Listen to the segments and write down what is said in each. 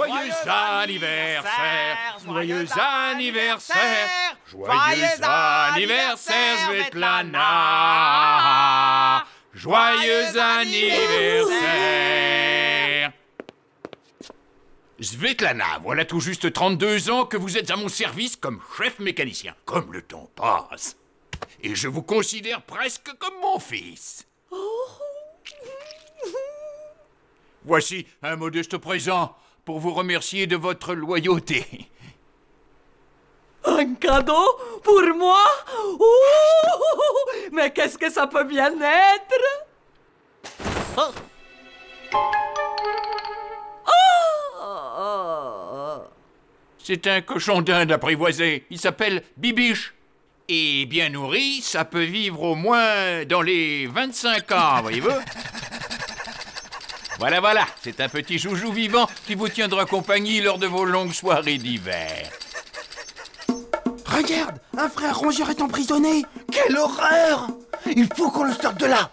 Joyeux anniversaire, joyeux anniversaire, joyeux anniversaire, Svetlana. Joyeux anniversaire. Svetlana, voilà tout juste 32 ans que vous êtes à mon service comme chef mécanicien. Comme le temps passe. Et je vous considère presque comme mon fils. Voici un modeste présent pour vous remercier de votre loyauté. Un cadeau pour moi? Ouh, mais qu'est-ce que ça peut bien être? Oh. C'est un cochon d'Inde apprivoisé. Il s'appelle Bibiche. Et bien nourri, ça peut vivre au moins dans les 25 ans, voyez-vous? Voilà, c'est un petit joujou vivant qui vous tiendra compagnie lors de vos longues soirées d'hiver. Regarde, un frère rongeur est emprisonné. Quelle horreur! Il faut qu'on le sorte de là.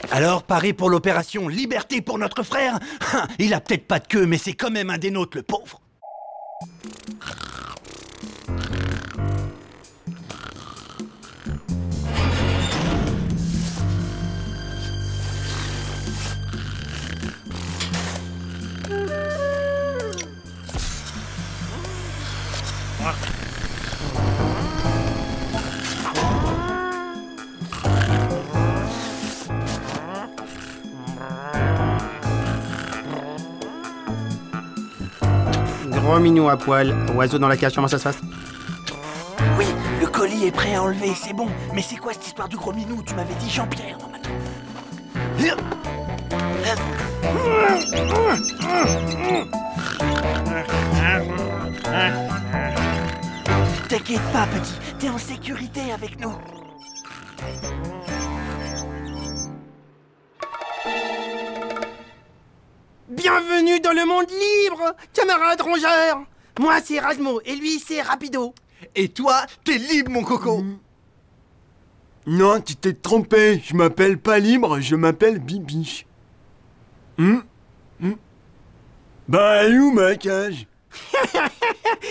Alors, paré pour l'opération Liberté pour notre frère? Il a peut-être pas de queue, mais c'est quand même un des nôtres, le pauvre. Gros minou à poil, oiseau dans la cage, comment ça se passe? Oui, le colis est prêt à enlever, c'est bon. Mais c'est quoi cette histoire du gros minou? Tu m'avais dit Jean-Pierre, normalement. T'inquiète pas, petit. T'es en sécurité avec nous. Bienvenue dans le monde libre, camarade rongeur. Moi, c'est Erasmo, et lui, c'est Rapido. Et toi, t'es libre, mon coco. Non, tu t'es trompé. Je m'appelle pas Libre, je m'appelle Bibiche. Bah, elle est où ma cage?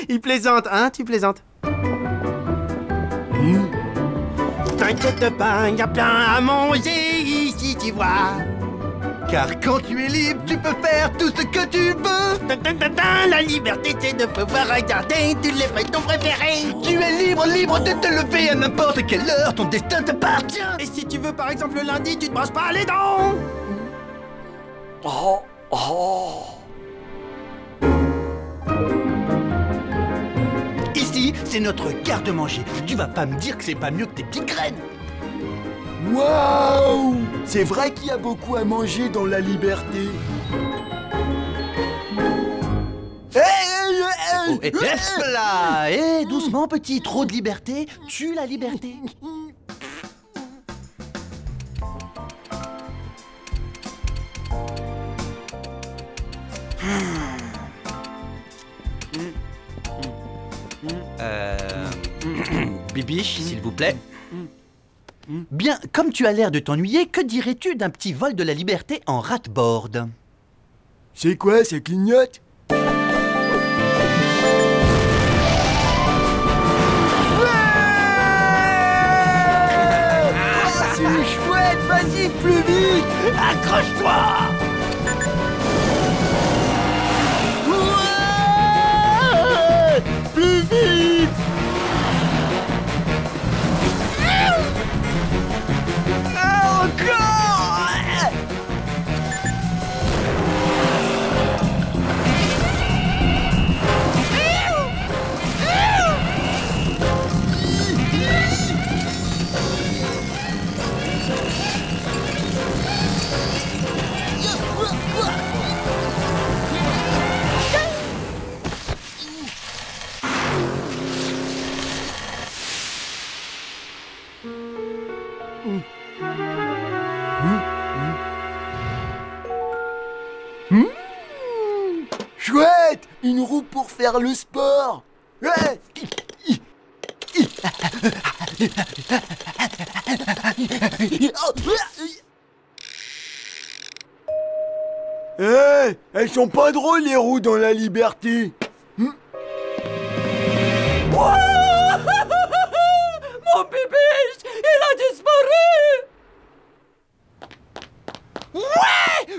Il plaisante, hein, tu plaisantes. T'inquiète pas, y a plein à manger ici, tu vois. Car quand tu es libre, tu peux faire tout ce que tu veux. La liberté, c'est de pouvoir regarder tous les feuilletons préférés. Tu es libre, libre de te lever à n'importe quelle heure. Ton destin t'appartient. Et si tu veux, par exemple, le lundi, tu te brosses pas les dents. Ici, c'est notre garde-manger. Tu vas pas me dire que c'est pas mieux que tes petites graines. Waouh! C'est vrai qu'il y a beaucoup à manger dans la liberté. Oh, et hop là! Doucement, petit. Trop de liberté tue la liberté. Bibiche, s'il vous plaît. Bien, comme tu as l'air de t'ennuyer, que dirais-tu d'un petit vol de la liberté en rat-board? C'est quoi, ça clignote? C'est chouette, vas-y, plus vite! Accroche-toi! Ouais, plus vite! Encore! trou pour faire le sport. Ouais. Eh, elles sont pas drôles les roues dans la liberté. Mon bibiche, il a disparu.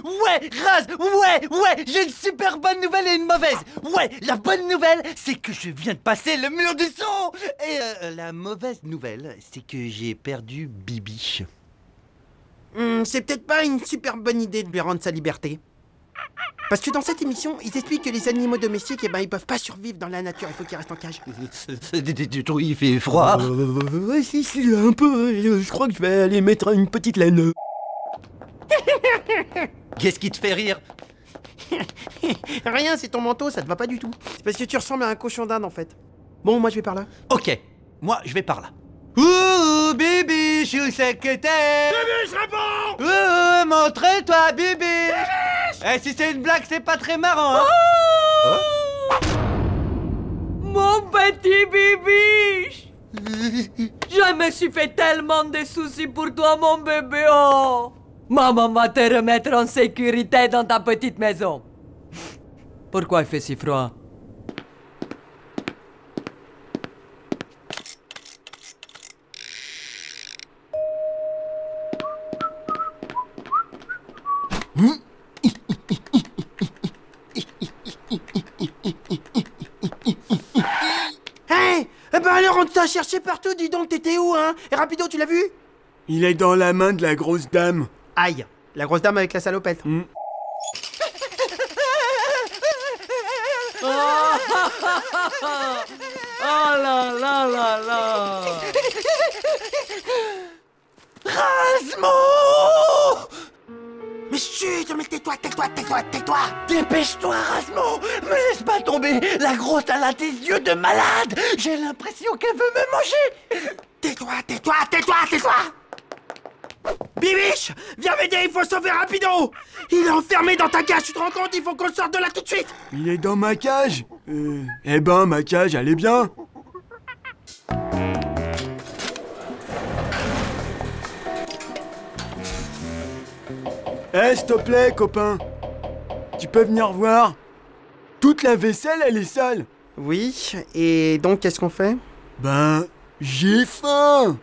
Ouais, Raz, ouais, j'ai une super bonne nouvelle et une mauvaise. Ouais, la bonne nouvelle, c'est que je viens de passer le mur du son. Et la mauvaise nouvelle, c'est que j'ai perdu Bibiche. C'est peut-être pas une super bonne idée de lui rendre sa liberté. Parce que dans cette émission, ils expliquent que les animaux domestiques, ils peuvent pas survivre dans la nature, il faut qu'ils restent en cage. Il fait froid. Ouais, si, un peu. Je crois que je vais aller mettre une petite laine. Qu'est-ce qui te fait rire? Rien, c'est ton manteau, ça te va pas du tout. C'est parce que tu ressembles à un cochon d'Inde en fait. Bon, moi je vais par là. Ok, moi je vais par là. Ouh, Bibiche, où c'est que t'es? Bibiche, réponds! Montre-toi, Bibiche! Eh, si c'est une blague, c'est pas très marrant, hein? Mon petit bibiche. Je me suis fait tellement de soucis pour toi, mon bébé. Oh. Maman va te remettre en sécurité dans ta petite maison. Pourquoi il fait si froid? Hey! Eh ben alors on t'a cherché partout, dis donc, t'étais où, hein? Et Rapido, tu l'as vu? Il est dans la main de la grosse dame. Aïe! La grosse dame avec la salopette. Oh là là là là. Rasmo! Mais chut! Mais tais-toi! Dépêche-toi, Rasmo! Me laisse pas tomber! La grosse, elle a des yeux de malade! J'ai l'impression qu'elle veut me manger! Tais-toi! Bibiche! Viens m'aider, il faut sauver Rapido! Il est enfermé dans ta cage, tu te rends compte? Il faut qu'on sorte de là tout de suite! Il est dans ma cage. Eh ben, ma cage, elle est bien. Eh, s'il te plaît, copain. Tu peux venir voir. Toute la vaisselle, elle est sale. Oui, et donc qu'est-ce qu'on fait? Ben, j'ai faim.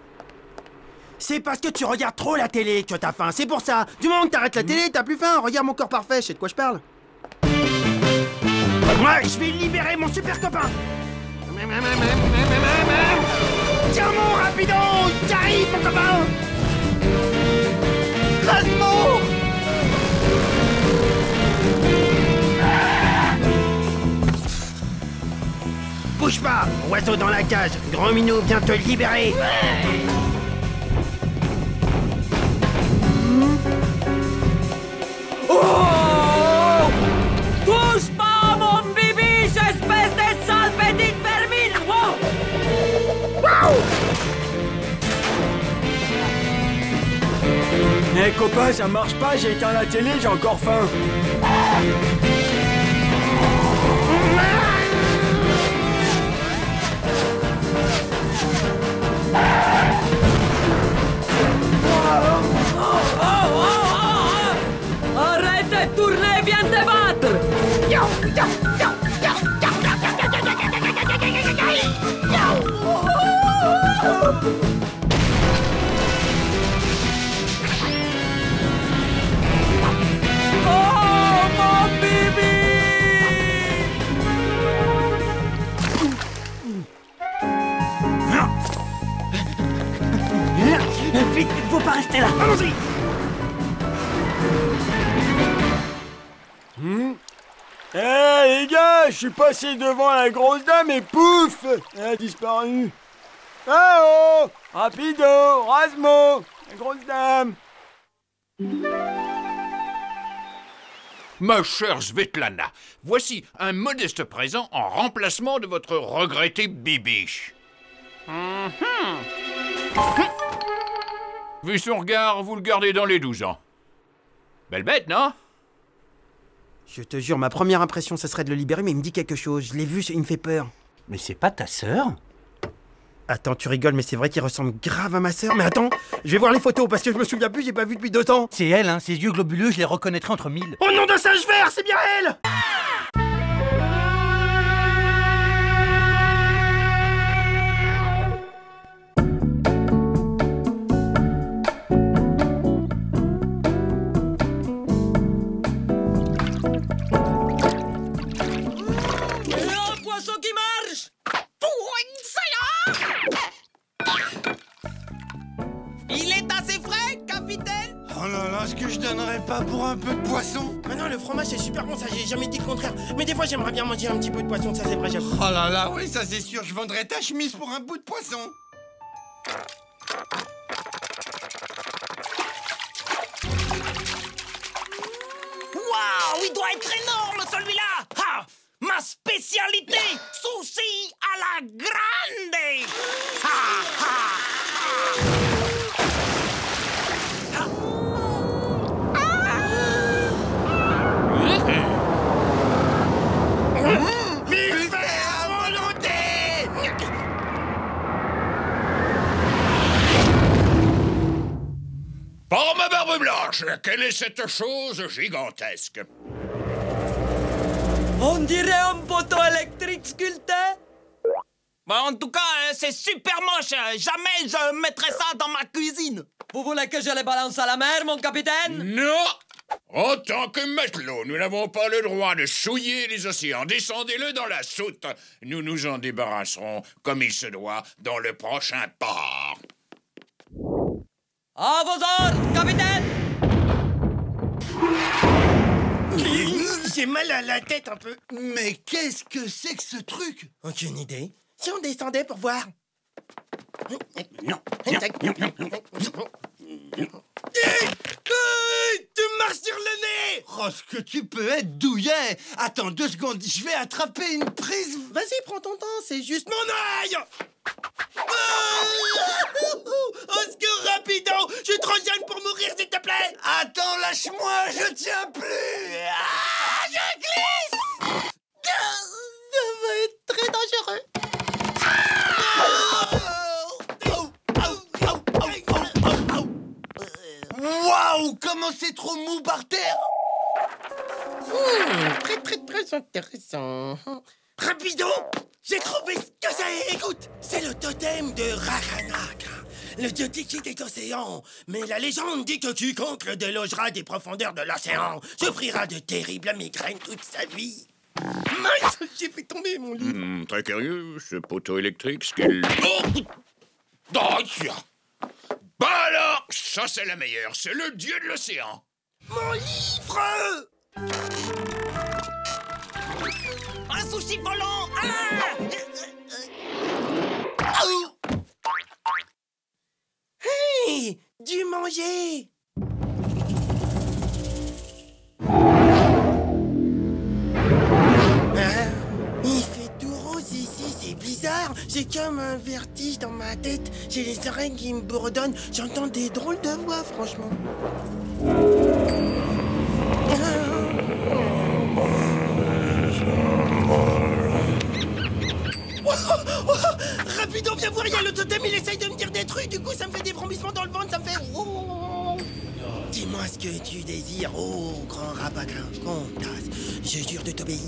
C'est parce que tu regardes trop la télé que t'as faim, c'est pour ça. Du moment que t'arrêtes la télé, t'as plus faim. Regarde mon corps parfait, je sais de quoi je parle. Moi, je vais libérer mon super copain. Tiens mon Rapido, j'arrive mon copain. Rasmo! Bouge pas, oiseau dans la cage. Grand minou vient te libérer. Oh! Touche pas, mon bibiche, espèce de sale petite vermine! Wow! Eh, copain, ça marche pas, j'ai éteint la télé, j'ai encore faim. Arrête de tourner, viens te battre! Oh, mon bibi! Vite, faut pas rester là! Allons-y. Eh, les gars, je suis passé devant la grosse dame et pouf, elle a disparu. Ah oh, Rapido, Rasmo, la grosse dame. Ma chère Svetlana, voici un modeste présent en remplacement de votre regretté Bibiche. Vu son regard, vous le gardez dans les 12 ans. Belle bête, non? Je te jure, ma première impression, ça serait de le libérer, mais il me dit quelque chose. Je l'ai vu, il me fait peur. Mais c'est pas ta sœur? Attends, tu rigoles, mais c'est vrai qu'il ressemble grave à ma sœur. Mais attends, je vais voir les photos, parce que je me souviens plus, j'ai pas vu depuis 2 ans. C'est elle, hein, ses yeux globuleux, je les reconnaîtrais entre 1000. Oh nom d'un singe vert, c'est bien elle! Un poisson qui marche! Il est assez frais, capitaine! Oh là là, ce que je donnerais pas pour un peu de poisson. Ah non, le fromage c'est super bon, ça j'ai jamais dit le contraire. Mais des fois j'aimerais bien manger un petit peu de poisson, ça c'est vrai, j'avoue. Oh là là, oui, ça c'est sûr, je vendrais ta chemise pour un bout de poisson. Waouh, il doit être énorme celui-là! Ha! Ma spécialité, sushi à la grande! Ha, ha, Buffet à volonté. Par ma barbe blanche, quelle est cette chose gigantesque? On dirait un poteau électrique sculpté. En tout cas, c'est super moche. Jamais je mettrais ça dans ma cuisine. Vous voulez que je les balance à la mer, mon capitaine? Non! En tant que matelot, nous n'avons pas le droit de souiller les océans. Descendez-le dans la soute. Nous nous en débarrasserons, comme il se doit, dans le prochain port. À vos ordres, capitaine! J'ai mal à la tête un peu. Mais qu'est-ce que c'est que ce truc? Aucune idée. Si on descendait pour voir. Non, Tu marches sur le nez! Oh, ce que tu peux être douillet. Attends 2 secondes, je vais attraper une prise. Vas-y, prends ton temps, c'est juste mon œil! Au secours, rapido! Je suis trop jeune pour mourir, s'il te plaît! Attends, lâche-moi, je tiens plus. Ah, je glisse. Ça va être très dangereux. Waouh, comment c'est trop mou par terre. Très intéressant. Rapido! J'ai trouvé ce que c'est! Écoute! C'est le totem de Rakanak, le dieu tiki des océans. Mais la légende dit que quiconque le délogera des profondeurs de l'océan souffrira de terribles migraines toute sa vie. Mince! J'ai fait tomber mon livre. Très curieux, ce poteau électrique, ce qu'il... Oh, tiens. Bah alors, ça c'est la meilleure, c'est le dieu de l'océan. Mon livre! Un sushi volant! Hey! Du manger! Il fait tout rose ici, c'est bizarre. J'ai comme un vertige dans ma tête. J'ai les oreilles qui me bourdonnent. J'entends des drôles de voix, franchement. Rapido, viens voir, il y a le totem, il essaye de me dire des trucs. Du coup, ça me fait des vrombissements dans le ventre, ça me fait... Dis-moi ce que tu désires, oh grand rapaquin, comtasse. Je jure de t'obéir.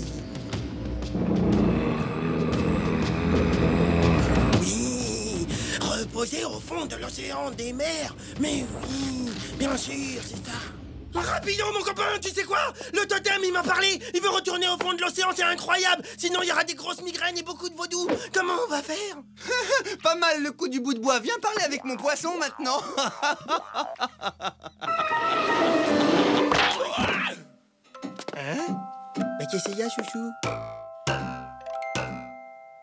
Oui, reposer au fond de l'océan des mers. Mais oui, bien sûr, c'est ça. Rapido, mon copain, tu sais quoi? Le totem, il m'a parlé. Il veut retourner au fond de l'océan, c'est incroyable. Sinon, il y aura des grosses migraines et beaucoup de vaudou. Comment on va faire? Pas mal le coup du bout de bois. Viens parler avec mon poisson maintenant. Hein? Mais qu'est-ce qu'il y a, chouchou?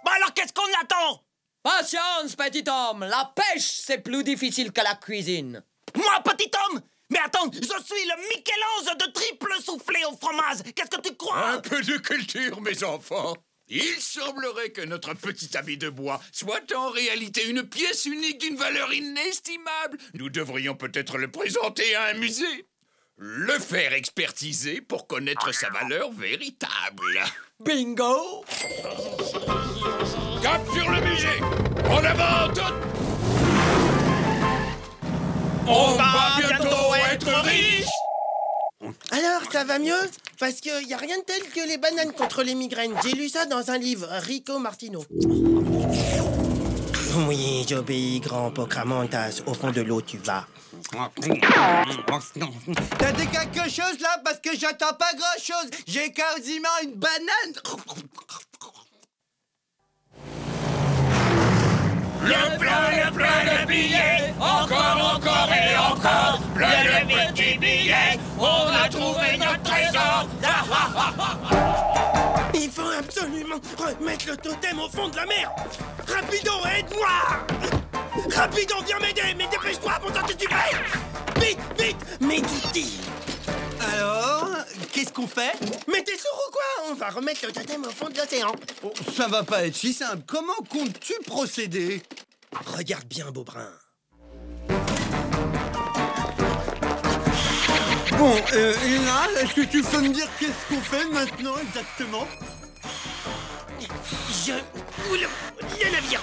Bah alors qu'est-ce qu'on attend? Patience, petit homme. La pêche, c'est plus difficile que la cuisine. Moi, petit homme? Mais attends, je suis le Michel-Ange de triple soufflé au fromage. Qu'est-ce que tu crois? Un peu de culture, mes enfants. Il semblerait que notre petit habit de bois soit en réalité une pièce unique d'une valeur inestimable. Nous devrions peut-être le présenter à un musée. le faire expertiser pour connaître sa valeur véritable. Bingo! Cap sur le musée! En avant toutes! On va bientôt être riche! Alors, ça va mieux? Parce qu'il n'y a rien de tel que les bananes contre les migraines. J'ai lu ça dans un livre, Rico Martino. Oui, j'obéis, grand Pocramantas. Au fond de l'eau, tu vas. T'as dit quelque chose là? Parce que j'entends pas grand chose. J'ai quasiment une banane. Le plein de billets, encore et encore, plein de petits billets, on a trouvé notre trésor. Il faut absolument remettre le totem au fond de la mer. Rapido, aide-moi! Rapido, viens m'aider, mais dépêche-toi, mon temps que tu fais! Vite, vite, mes outils! Alors, qu'est-ce qu'on fait? Mais t'es sourd ou quoi? On va remettre le totem au fond de l'océan. Oh, ça va pas être si simple. Comment comptes-tu procéder? Regarde bien, Beaubrun. Bon, Lina, est-ce que tu peux me dire qu'est-ce qu'on fait maintenant exactement? Je coule le navire.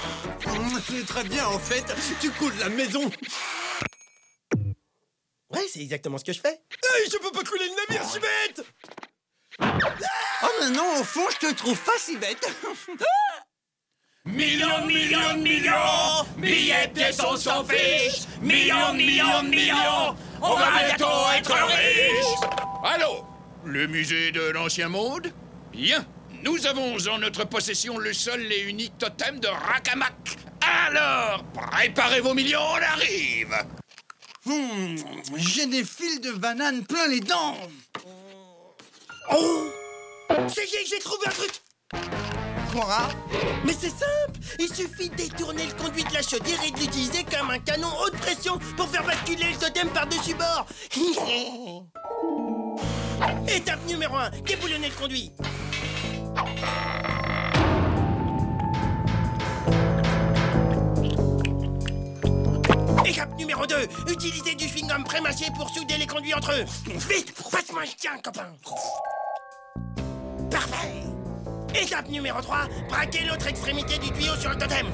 C'est très bien, en fait. Tu coules la maison. Ouais, c'est exactement ce que je fais. Hey, je peux pas couler le navire, je suis bête! Oh, mais non, au fond, je te trouve pas si bête. Millions, billets de pièces, on s'en fiche. Millions, on va bientôt être riche. Allô, le musée de l'Ancien Monde? Bien, nous avons en notre possession le seul et unique totem de Rakamak. Alors, préparez vos millions, on arrive. J'ai des fils de banane plein les dents. Oh! Ça y est, j'ai trouvé un truc! Quoi? Mais c'est simple! Il suffit de détourner le conduit de la chaudière et de l'utiliser comme un canon haute pression pour faire basculer le totem par-dessus bord! Étape numéro 1, déboulonner le conduit! Étape numéro 2, utiliser du chewing-gum prémâché pour souder les conduits entre eux! Vite! Passe-moi un chien, copain! Parfait! Étape numéro 3, braquer l'autre extrémité du tuyau sur le totem.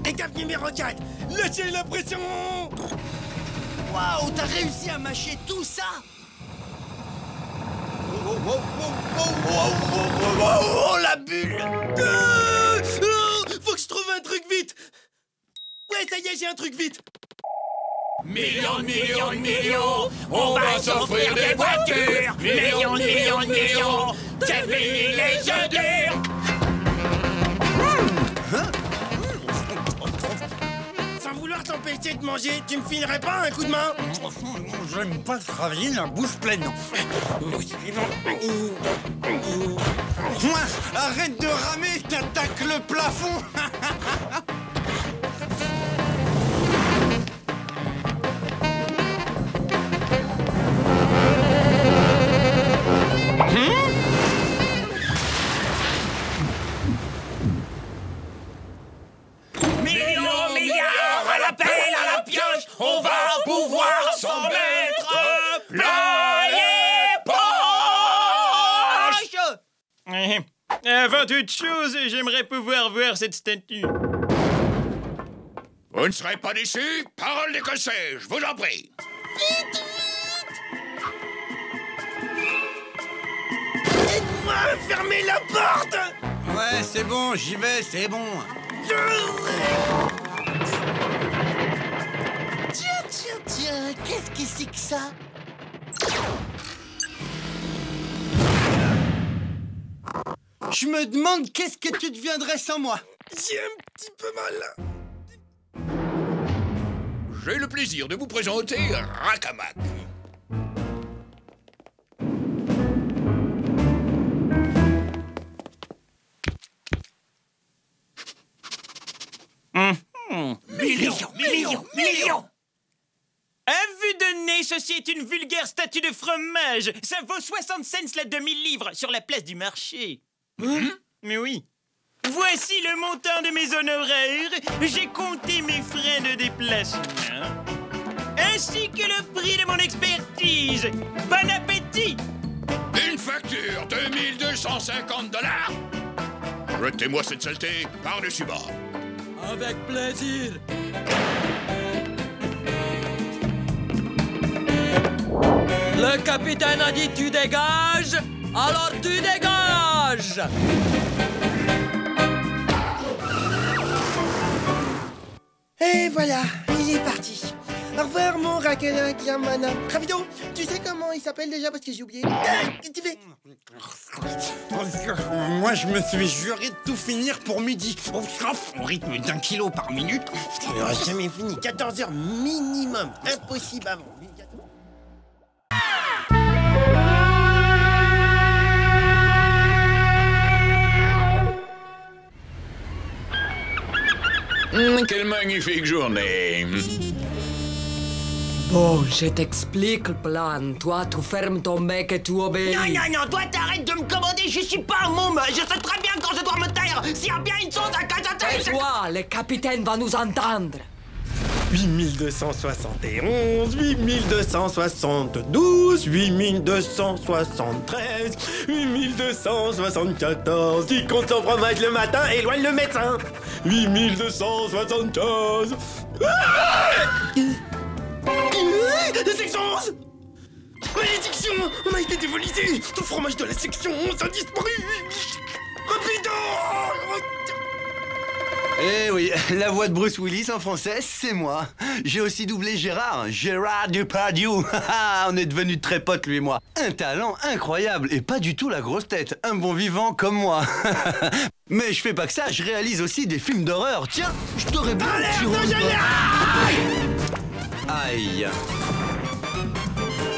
Étape numéro 4, lâchez la pression. Waouh, t'as réussi à mâcher tout ça? Oh, la bulle! Faut que je trouve un truc vite. Ouais, ça y est, j'ai un truc vite. Millions, on va s'offrir des voitures. Millions, c'est fini les jeux durs. Sans vouloir t'empêcher de manger, tu me filerais pas un coup de main? J'aime pas travailler la bouche pleine. Nous suivons. Arrête de ramer, t'attaques le plafond. Milliards, à la pelle, à la pioche, on va pouvoir s'en mettre plein les poches. Avant toute chose, j'aimerais pouvoir voir cette statue. Vous ne serez pas déçus? Parole d'Écossais, je vous en prie. Aide-moi à fermer la porte. Ouais, c'est bon, j'y vais, c'est bon. Tiens, qu'est-ce que c'est que ça? Je me demande qu'est-ce que tu deviendrais sans moi. J'ai un petit peu mal. J'ai le plaisir de vous présenter Rakamak. Millions. À vue de nez, ceci est une vulgaire statue de fromage. Ça vaut 60 cents la demi-livre sur la place du marché. Mais oui. Voici le montant de mes honoraires. J'ai compté mes frais de déplacement. ainsi que le prix de mon expertise. Bon appétit! Une facture de 1250 $. Jetez-moi cette saleté par-dessus bas. Avec plaisir. Le capitaine a dit tu dégages, alors tu dégages. Et voilà, il est parti. Au revoir, mon Rakanac Yamana. Rapido, tu sais comment il s'appelle déjà parce que j'ai oublié. Qu'est-ce que tu fais? Moi, je me suis juré de tout finir pour midi. Au rythme d'1 kilo par minute. Tu n'auras jamais fini. 14 heures minimum. Impossible avant. Quelle magnifique journée. Bon, je t'explique le plan. Toi, tu fermes ton bec et tu obéis. Non, toi t'arrêtes de me commander, je suis pas un môme. Je sais très bien quand je dois me taire. S'il y a bien une chose à cacher. Et toi, le capitaine va nous entendre. 8271, 8272, 8273, 8274. Qui compte son fromage le matin, éloigne le médecin. 8275. La section 11. Malédiction, on a été dévolisé. Tout fromage de la section 11 a disparu. Rapido. Eh oui, la voix de Bruce Willis en français, c'est moi. J'ai aussi doublé Gérard Depardieu. On est devenus très potes, lui et moi. Un talent incroyable et pas du tout la grosse tête. Un bon vivant comme moi. Mais je fais pas que ça, je réalise aussi des films d'horreur. Tiens, je t'aurais bien... Aïe.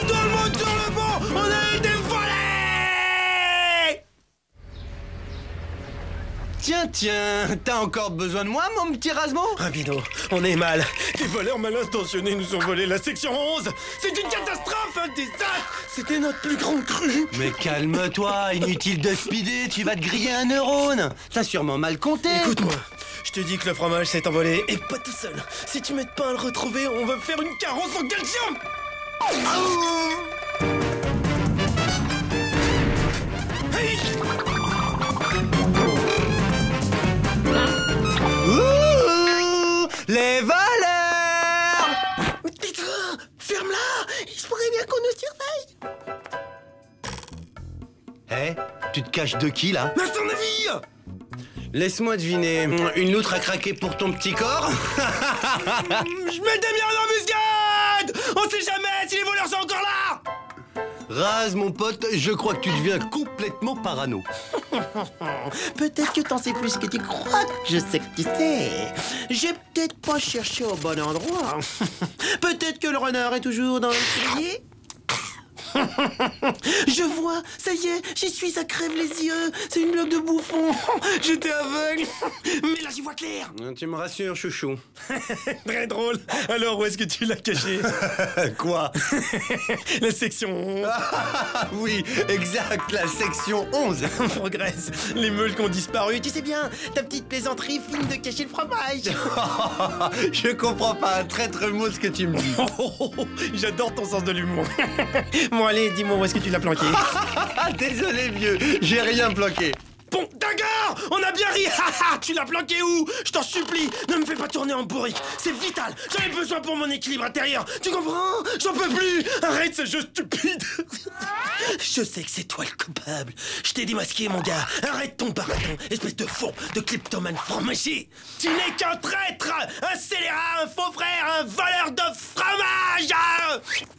Tout le monde sur le banc, on a été volés. Tiens, t'as encore besoin de moi, mon petit Rasmo? Rapido, on est mal. Des voleurs mal intentionnés nous ont volé la section 11. C'est une catastrophe, un désastre. C'était notre plus grande crue. Mais calme-toi, inutile de speeder, tu vas te griller un neurone. T'as sûrement mal compté. Écoute-moi, je te dis que le fromage s'est envolé et pas tout seul. Si tu m'aides pas à le retrouver, on va faire une carence en calcium. Hey. Les voleurs! Tais-toi, ferme-la. Il se pourrait bien qu'on nous surveille. Eh, tu te caches de qui, là? À ton avis? Laisse-moi deviner, une loutre a craqué pour ton petit corps? Je mets des miens en embuscade. On sait jamais si les voleurs sont encore là. Raz, mon pote, je crois que tu deviens complètement parano. Peut-être que t'en sais plus que tu crois. Je sais que tu sais. J'ai peut-être pas cherché au bon endroit. Peut-être que le renard est toujours dans le cellier. Je vois, ça y est, j'y suis, ça crève les yeux. C'est une blague de bouffon. J'étais aveugle. Mais là, j'y vois clair. Tu me rassures, chouchou. Très drôle. Alors, où est-ce que tu l'as caché? Quoi? La section 11. Oui, exact, la section 11. On progresse. Les meules qui ont disparu. Tu sais bien, ta petite plaisanterie fine de cacher le fromage. Je comprends pas un traître mot ce que tu me dis. J'adore ton sens de l'humour. Bon, allez, dis-moi où est-ce que tu l'as planqué. Désolé, vieux, j'ai rien planqué. Bon, d'accord, on a bien ri. Tu l'as planqué où? Je t'en supplie, ne me fais pas tourner en bourrique. C'est vital, j'en ai besoin pour mon équilibre intérieur. Tu comprends? J'en peux plus. Arrête ce jeu stupide. Je sais que c'est toi le coupable. Je t'ai démasqué, mon gars. Arrête ton baraton, espèce de faux, de kleptomane fromager. Tu n'es qu'un traître, un scélérat, un faux frère, un voleur de fromage.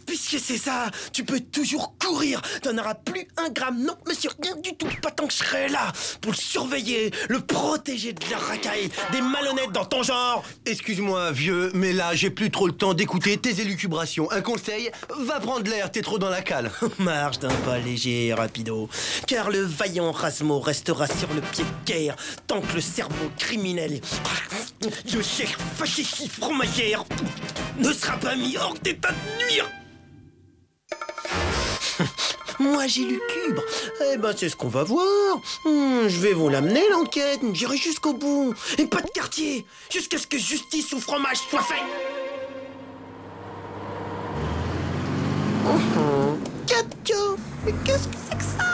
Puisque c'est ça, tu peux toujours courir. T'en auras plus un gramme. Non, monsieur, rien du tout. Pas tant que je serai là pour le surveiller, le protéger de la racaille, des malhonnêtes dans ton genre. Excuse-moi, vieux, mais là, j'ai plus trop le temps d'écouter tes élucubrations. Un conseil, va prendre l'air, t'es trop dans la cale. Marche d'un pas léger, rapido, car le vaillant Rasmo restera sur le pied de guerre tant que le cerveau criminel, le chef fasciste fromagère, ne sera pas mis hors d'état de nuire. Moi j'ai lucubre. Eh ben c'est ce qu'on va voir. Je vais vous l'amener l'enquête. J'irai jusqu'au bout. Et pas de quartier. Jusqu'à ce que justice ou fromage soit fait. Captio, mais qu'est-ce que c'est que ça?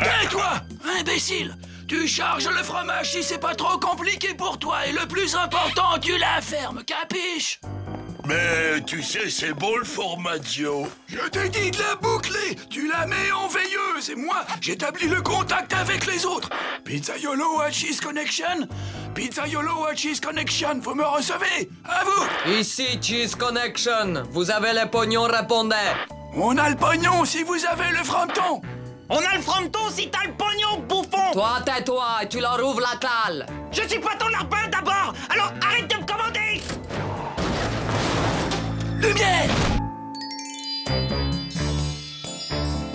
Tais-toi, imbécile! Tu charges le fromage si c'est pas trop compliqué pour toi et le plus important, tu la fermes, capiche? Mais tu sais, c'est beau le formaggio. Je t'ai dit de la boucler! Tu la mets en veilleuse et moi, j'établis le contact avec les autres. Pizzaiolo à Cheese Connection? Pizzaiolo à Cheese Connection, vous me recevez? À vous! Ici Cheese Connection. Vous avez le pognon, répondez. On a le pognon si vous avez le fronton! On a le fronton si t'as le pognon, bouffon! Toi, tais-toi et tu leur ouvres la cale. Je suis pas ton lapin d'abord! Alors arrête de me commander! Lumière!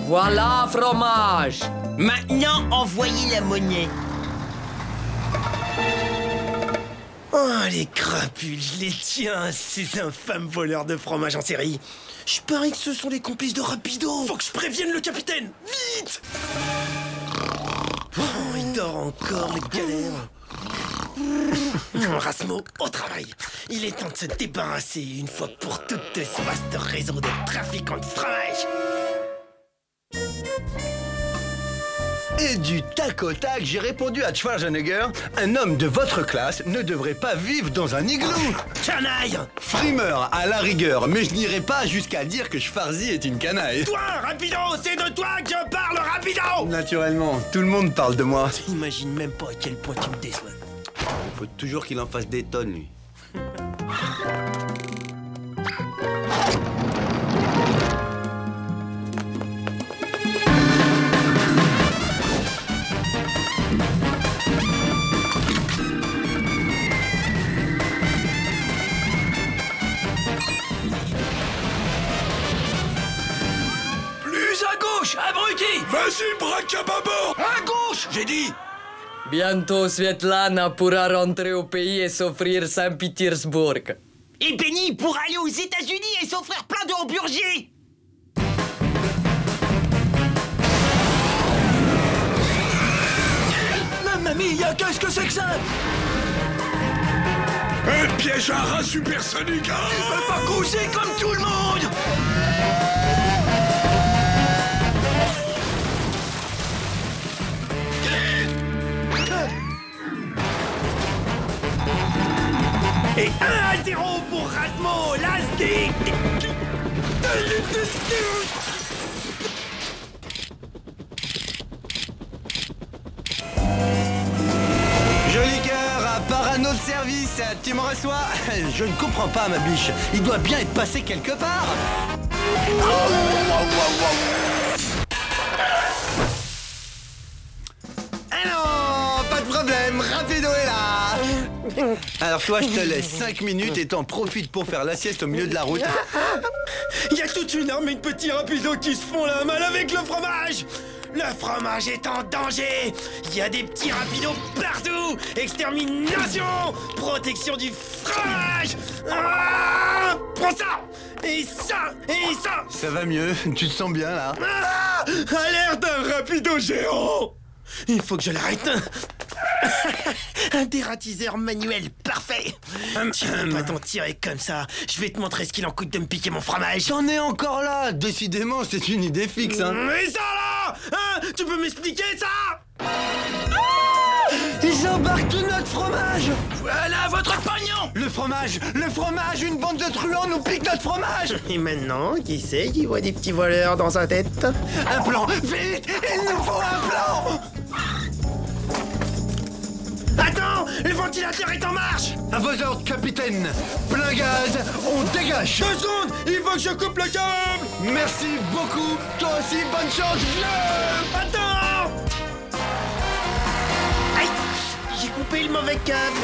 Voilà, fromage. Maintenant, envoyez la monnaie. Oh, les crapules, je les tiens, ces infâmes voleurs de fromage en série. Je parie que ce sont les complices de Rapido. Faut que je prévienne le capitaine! Vite! Oh, il dort encore, le galère. Rasmo, au travail. Il est temps de se débarrasser une fois pour toutes de ce vaste réseau de trafiquants de fromage. Et du tac au tac, j'ai répondu à Schwarzenegger, un homme de votre classe ne devrait pas vivre dans un igloo. Canaille! Frimeur à la rigueur, mais je n'irai pas jusqu'à dire que Schwarzy est une canaille. Toi, Rapido, c'est de toi que je parle, Rapido! Naturellement, tout le monde parle de moi. T'imagines même pas à quel point tu me déçois. Faut toujours qu'il en fasse des tonnes, lui. Plus à gauche, abruti! Vas-y, braque à bâbord! À gauche, j'ai dit! Bientôt, Svetlana pourra rentrer au pays et s'offrir Saint-Pétersbourg. Et Benny pourra aller aux États-Unis et s'offrir plein de hamburgers! Mamma mia, qu'est-ce que c'est que ça? Un piège à rat supersonique! Tu peux pas causer comme tout le monde! Et 1-0 pour Rasmo, l'Azdic! Joli cœur, à Parano de service, tu me reçois? Je ne comprends pas, ma biche. Il doit bien être passé quelque part. Ah non, pas de problème, Rapido est là. Alors toi, je te laisse 5 minutes et t'en profites pour faire la sieste au milieu de la route. Il y a toute une armée de petits rapidos qui se font la malle avec le fromage! Le fromage est en danger! Il y a des petits rapidos partout! Extermination! Protection du fromage! Ah, prends ça! Et ça! Et ça! Ça va mieux, tu te sens bien là? Ah, Alerte, un rapido géant! il faut que je l'arrête! Un dératiseur manuel, parfait! Tu peux pas t'en tirer comme ça! Je vais te montrer ce qu'il en coûte de me piquer mon fromage! J'en ai encore là. Décidément, c'est une idée fixe, hein. Mais ça là! Hein, tu peux m'expliquer ça? Ils embarquent tout notre fromage. Voilà votre pognon! Le fromage, une bande de truands nous pique notre fromage. Et maintenant, qui c'est qui voit des petits voleurs dans sa tête? Un plan, vite, il nous faut un plan. Attends! Le ventilateur est en marche! À vos ordres, capitaine. Plein gaz, on dégage. 2 secondes! Il faut que je coupe le câble! Merci beaucoup. Toi aussi, bonne chance, vieux. Attends! Aïe! J'ai coupé le mauvais câble!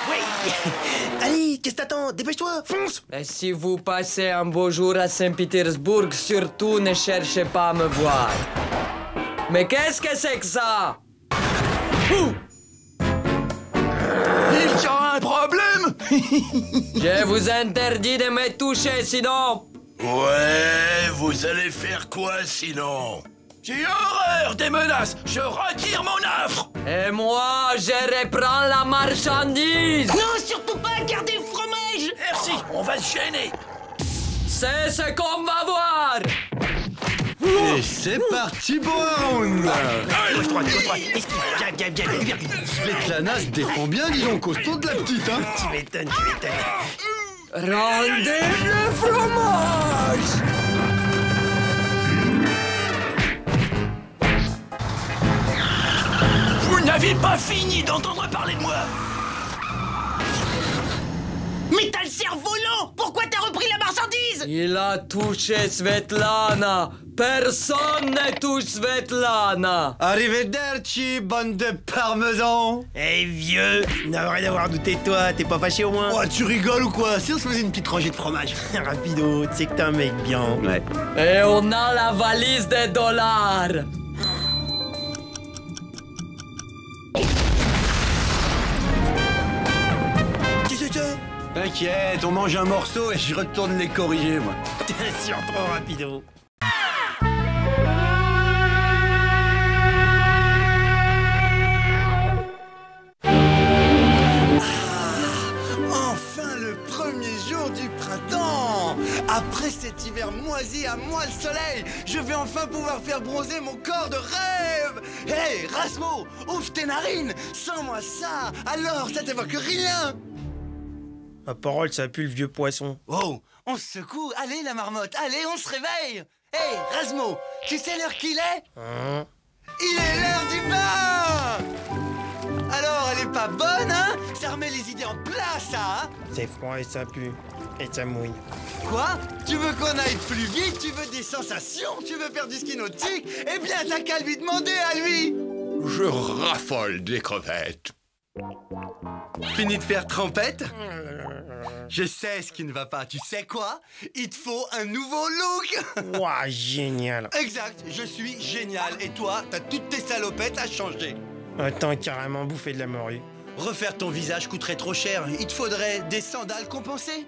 Oui! Allez, qu'est-ce que t'attends? Dépêche-toi, fonce! Et si vous passez un beau jour à Saint-Pétersbourg, surtout ne cherchez pas à me voir. Mais qu'est-ce que c'est que ça? Il y a un problème! Je vous interdis de me toucher, sinon... Ouais, vous allez faire quoi sinon? J'ai horreur des menaces. Je retire mon offre. Et moi, je reprends la marchandise. Non, surtout pas, gardez le fromage. Merci, on va se gêner. C'est ce qu'on va voir. Et c'est parti pour un round. Gauche, droite, esquive, bien. Svetlana se défend bien, dis donc, costaud de la petite, hein. Tu m'étonnes. Rendez le fromage. Vous n'avez pas fini d'entendre parler de moi. Mais t'as le cerveau lent. Pourquoi t'as repris la marchandise? Il a touché Svetlana. Personne ne touche Svetlana. Arrivederci, bande de parmesans. Eh vieux, n'a rien à voir douté de toi, t'es pas fâché au moins? Oh, tu rigoles ou quoi? Si on se faisait une petite rangée de fromage. Rapido, tu sais que t'es un mec bien. Ouais. Et on a la valise des dollars. Qu'est-ce que c'est? T'inquiète, on mange un morceau et je retourne les corriger, moi. T'es sûr trop rapido. Enfin le premier jour du printemps. Après cet hiver moisi à moi le soleil, je vais enfin pouvoir faire bronzer mon corps de rêve. Hé, Rasmo, ouvre tes narines. Sans moi ça, alors ça t'évoque rien. Ma parole, ça pue le vieux poisson. Oh, on se secoue. Allez la marmotte, allez, on se réveille. Hé, Rasmo, tu sais l'heure qu'il est? Il est l'heure du bain. Alors, elle est pas bonne, hein? Ça remet les idées en place, ça, hein? C'est froid et ça pue. Et ça mouille. Quoi? Tu veux qu'on aille plus vite? Tu veux des sensations? Tu veux faire du ski nautique? Eh bien, t'as qu'à lui demander à lui! Je raffole des crevettes. Fini de faire trempette? Je sais ce qui ne va pas. Tu sais quoi? Il te faut un nouveau look! Ouah, génial. Exact, je suis génial. Et toi, t'as toutes tes salopettes à changer. Attends, carrément bouffer de la morue. Refaire ton visage coûterait trop cher. Il te faudrait des sandales compensées.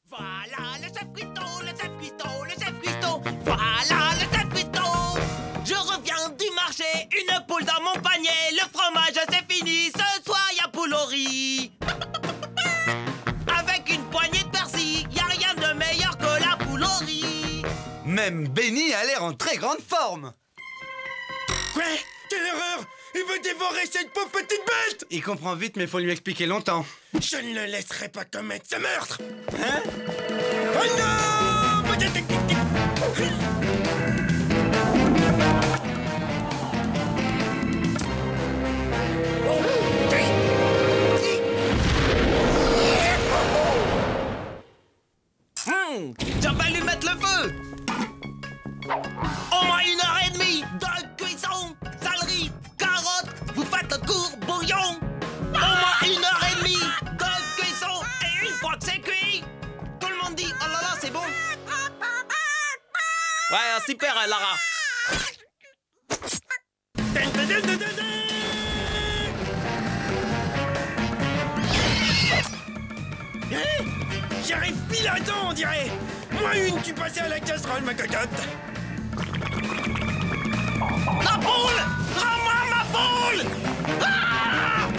Voilà le chef cuistot, le chef cuistot, le chef cuistot. Voilà le chef cuistot. Je reviens du marché, une poule dans mon panier. Le fromage c'est fini, ce soir y a poule au riz. Avec une poignée de persil, y a rien de meilleur que la poule au riz. Même Benny a l'air en très grande forme. Quoi? Quelle erreur! Il veut dévorer cette pauvre petite bête! Il comprend vite, mais faut lui expliquer longtemps. Je ne le laisserai pas commettre ce meurtre! Hein? Oh non! J'en vais lui mettre le feu. Au moins 1h30 de cuisson. Céleri, carottes, vous faites le court bouillon. Au moins 1h30 de cuisson. Et une fois que c'est cuit, tout le monde dit oh là là, c'est bon. Ouais, super, Lara. J'arrive pile à temps, on dirait! Moi une, tu passais à la casserole, ma cocotte! La poule! Rends-moi ma poule! Ah!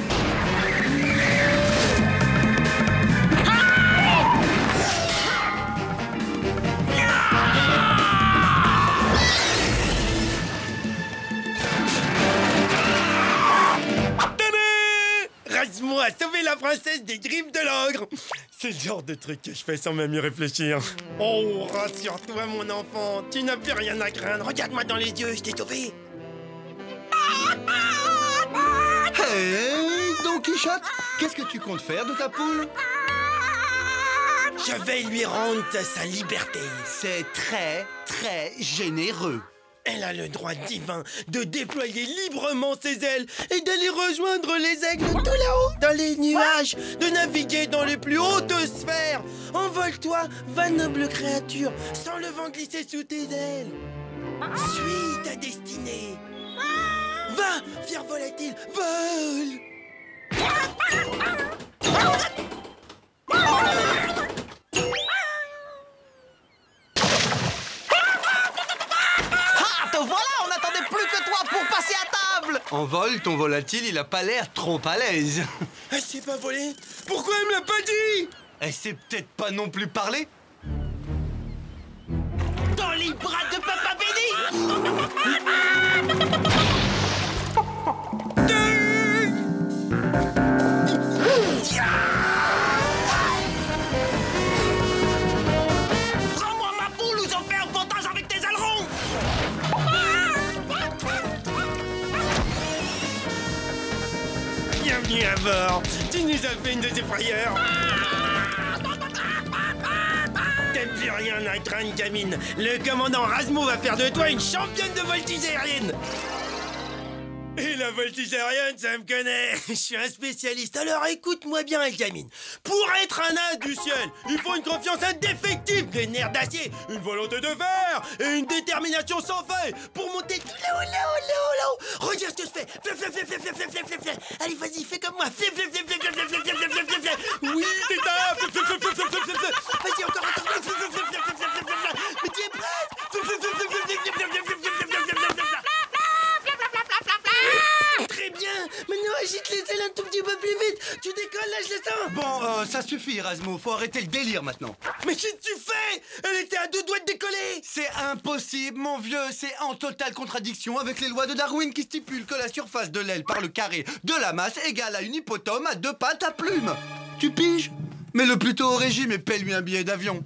Rasmo a sauvé la princesse des griffes de l'ogre! C'est le genre de truc que je fais sans même y réfléchir. Oh, rassure-toi, mon enfant, tu n'as plus rien à craindre. Regarde-moi dans les yeux, je t'ai sauvé. Hey, Don Quichotte, qu'est-ce que tu comptes faire de ta poule? Je vais lui rendre sa liberté. C'est très, très généreux. Elle a le droit divin de déployer librement ses ailes et d'aller rejoindre les aigles tout là-haut, dans les nuages, de naviguer dans les plus hautes sphères. Envole-toi, va noble créature, sans le vent glisser sous tes ailes. Suis ta destinée. Va, fier volatile, vole. En vol, ton volatile, il a pas l'air trop à l'aise. Elle s'est pas volée. Pourquoi elle me l'a pas dit? Elle sait peut-être pas non plus parler. Dans les bras de Papa Béni. Rends-moi ma poule ou j'en fais un pontage avec tes ailerons. Bienvenue à bord. Tu nous as fait une de tes frayeurs. T'aimes plus rien à être une gamine. Le commandant Razmo va faire de toi une championne de voltige aérienne. Et la voltige aérienne, ça me connaît. Je suis un spécialiste. Alors écoute-moi bien, Elgamine. Pour être un as du ciel, il faut une confiance indéfectible, des nerfs d'acier, une volonté de fer et une détermination sans faille pour monter tout là-haut, là-haut, là-haut, là-haut. Regarde ce que je fais. Flip, flip, flip, flip, flip, flip, flip, flip. Allez, vas-y, fais comme moi. Flip, flip, flip, flip, flip, flip, flip, flip, flip, flip, flip. Oui, c'est ça. Flip, flip, flip, flip, flip, flip, flip. Vas-y, encore, encore. Flip, flip, flip, flip, flip, flip, flip, flip. Mais tu es prête? Flip, flip, flip, flip, flip, flip, flip, flip, flip, flip, flip, flip, flip, flip. Très bien. Maintenant, agite les ailes un tout petit peu plus vite. Tu décolles, là, je le sens. Bon, ça suffit, Razmo. Faut arrêter le délire maintenant. Mais qu'est-ce que tu fais? Elle était à 2 doigts de décoller. C'est impossible, mon vieux. C'est en totale contradiction avec les lois de Darwin qui stipulent que la surface de l'aile par le carré de la masse égale à une hippotome à 2 pattes à plumes. Tu piges? Mets-le plutôt au régime et paie-lui un billet d'avion.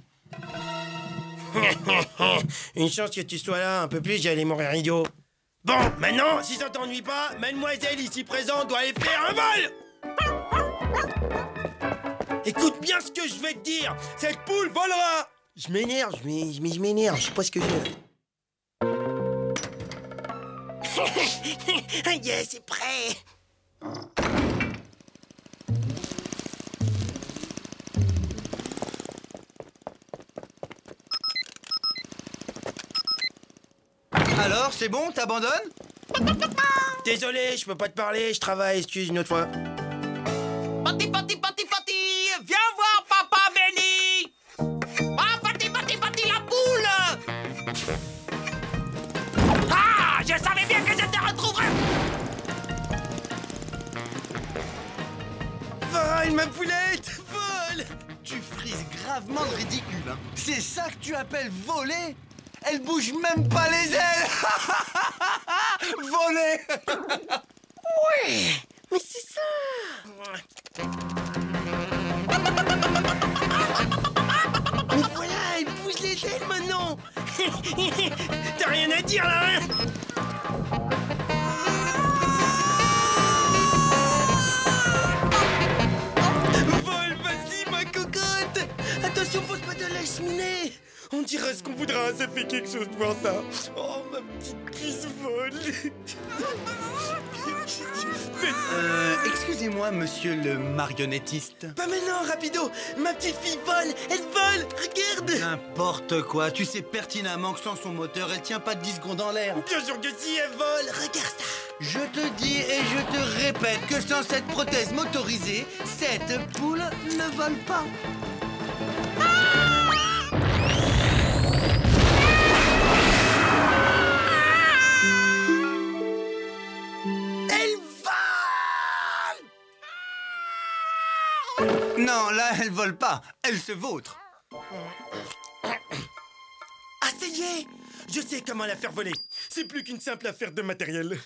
Une chance que tu sois là un peu plus, j'allais mourir idiot. Bon, maintenant, si ça t'ennuie pas, mademoiselle ici présente doit aller faire un vol. Écoute bien ce que je vais te dire. Cette poule volera. Je m'énerve, je m'énerve, je sais pas ce que je veux. Yes, c'est prêt. Alors, c'est bon, t'abandonnes? Désolé, je peux pas te parler, je travaille, excuse une autre fois. Pati, pati, pati, pati. Viens voir Papa Béni. Ah, pati, pati, pati, la poule. Ah, je savais bien que je te retrouverais. Vole, ma poulette, vole. Tu frises gravement le ridicule, hein. C'est ça que tu appelles voler? Elle bouge même pas les ailes. Voler. Ouais, mais c'est ça. Mais voilà, elle bouge les ailes maintenant. T'as rien à dire là, hein? Vole, vas-y, ma cocotte. Attention, faut pas te la cheminée. On dirait ce qu'on voudra, ça fait quelque chose de voir ça. Oh, ma petite puce vole. Excusez-moi, monsieur le marionnettiste. Pas maintenant, rapido. Ma petite fille vole, elle vole, regarde. N'importe quoi, tu sais pertinemment que sans son moteur, elle tient pas 10 secondes en l'air. Bien sûr que si, elle vole, regarde ça. Je te dis et je te répète que sans cette prothèse motorisée, cette poule ne vole pas. Non, là, elle vole pas. Elle se vautre. Ah, ça y est. Je sais comment la faire voler. C'est plus qu'une simple affaire de matériel.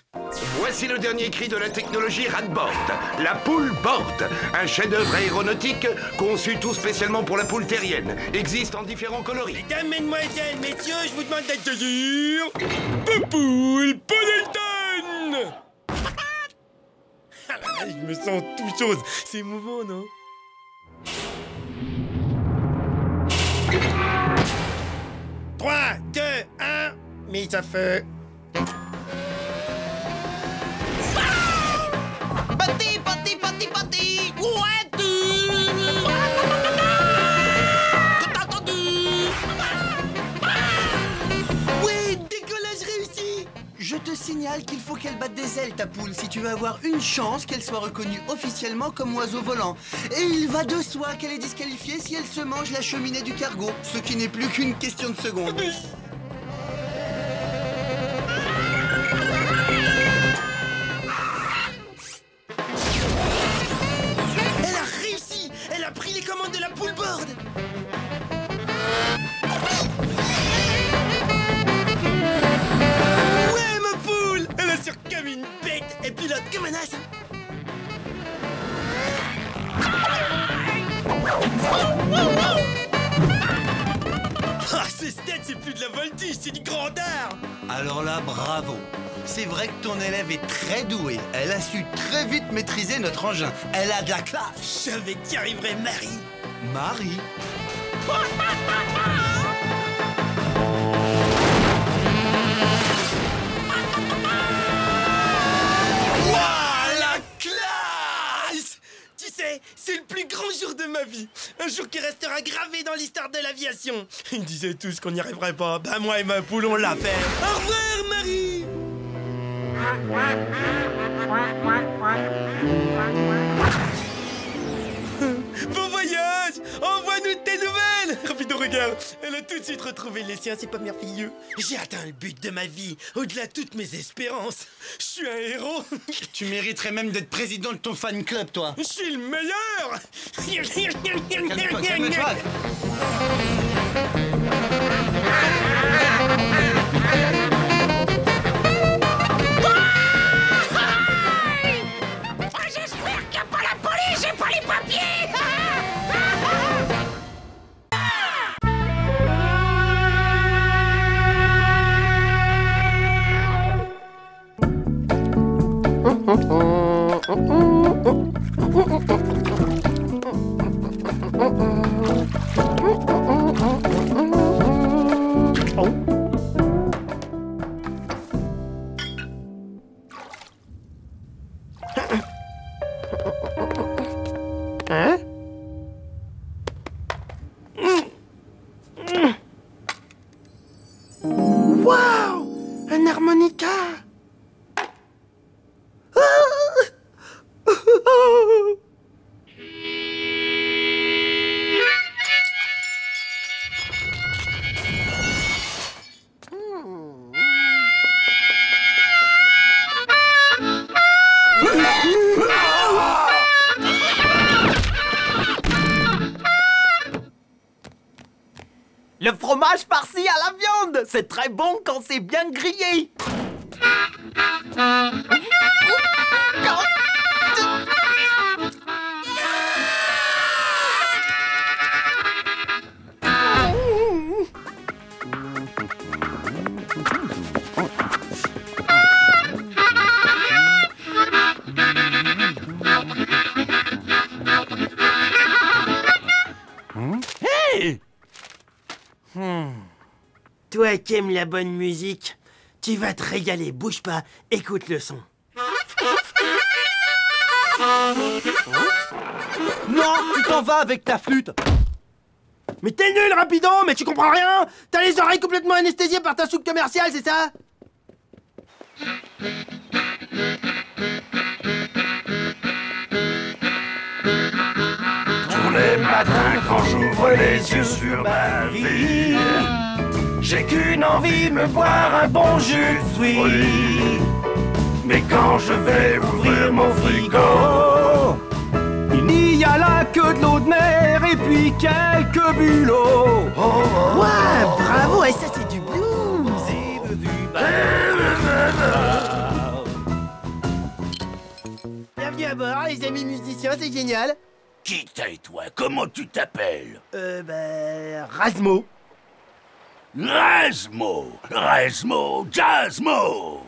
Voici le dernier cri de la technologie Radboard, la poule board, un chef-d'œuvre aéronautique conçu tout spécialement pour la poule terrienne. Existe en différents coloris. Mesdames, mesdemoiselles, messieurs, je vous demande d'accueillir Poule Paddleton. Ah là, je me sens tout chose. C'est émouvant, non? 3, 2, 1, mise à feu. Pati, pati, pati, pati. Ouais, tu. Tout entendu. Oui, décollage réussi. Je te signale qu'il faut qu'elle batte des ailes, ta poule, si tu veux avoir une chance qu'elle soit reconnue officiellement comme oiseau volant. Et il va de soi qu'elle est disqualifiée si elle se mange la cheminée du cargo, ce qui n'est plus qu'une question de secondes. Ce stade, c'est plus de la voltige, c'est du grand art. Alors là, bravo. C'est vrai que ton élève est très douée. Elle a su très vite maîtriser notre engin. Elle a de la classe. Je savais que tu arriverais, Marie. Marie. Waouh, la classe! Tu sais, c'est le plus grand jour de ma vie. Un jour qui restera gravé dans l'histoire de l'aviation. Ils disaient tous qu'on n'y arriverait pas. Ben moi et ma poule, on l'a fait. Au revoir, Marie! Bon voyage! Envoie-nous tes nouvelles! Rapido, regarde! Elle a tout de suite retrouvé les siens, c'est pas merveilleux? J'ai atteint le but de ma vie, au-delà de toutes mes espérances. Je suis un héros! Tu mériterais même d'être président de ton fan club, toi. Je suis le meilleur! Calme-toi, calme-toi. J'espère qu'il n'y a pas la police et pas les papiers. Hein? Waouh! Un harmonica! Le fromage farci à la viande, c'est très bon quand c'est bien grillé. Hey! Toi qui aimes la bonne musique, tu vas te régaler. Bouge pas, écoute le son. Non, tu t'en vas avec ta flûte. Mais t'es nul, Rapido, mais tu comprends rien. T'as les oreilles complètement anesthésiées par ta soupe commerciale, c'est ça? Tous les matins quand j'ouvre les yeux sur ma vie, j'ai qu'une envie, me boire un bon jus de fruits. Mais quand je vais ouvrir mon frigo, Il n'y a là que de l'eau de mer et puis quelques bulots. Ouais, bravo, et ça c'est du blues. Bienvenue à bord, les amis musiciens, c'est génial. Qui t'es, toi? Comment tu t'appelles? Razmo. Razmo, Razmo, Jazzmo.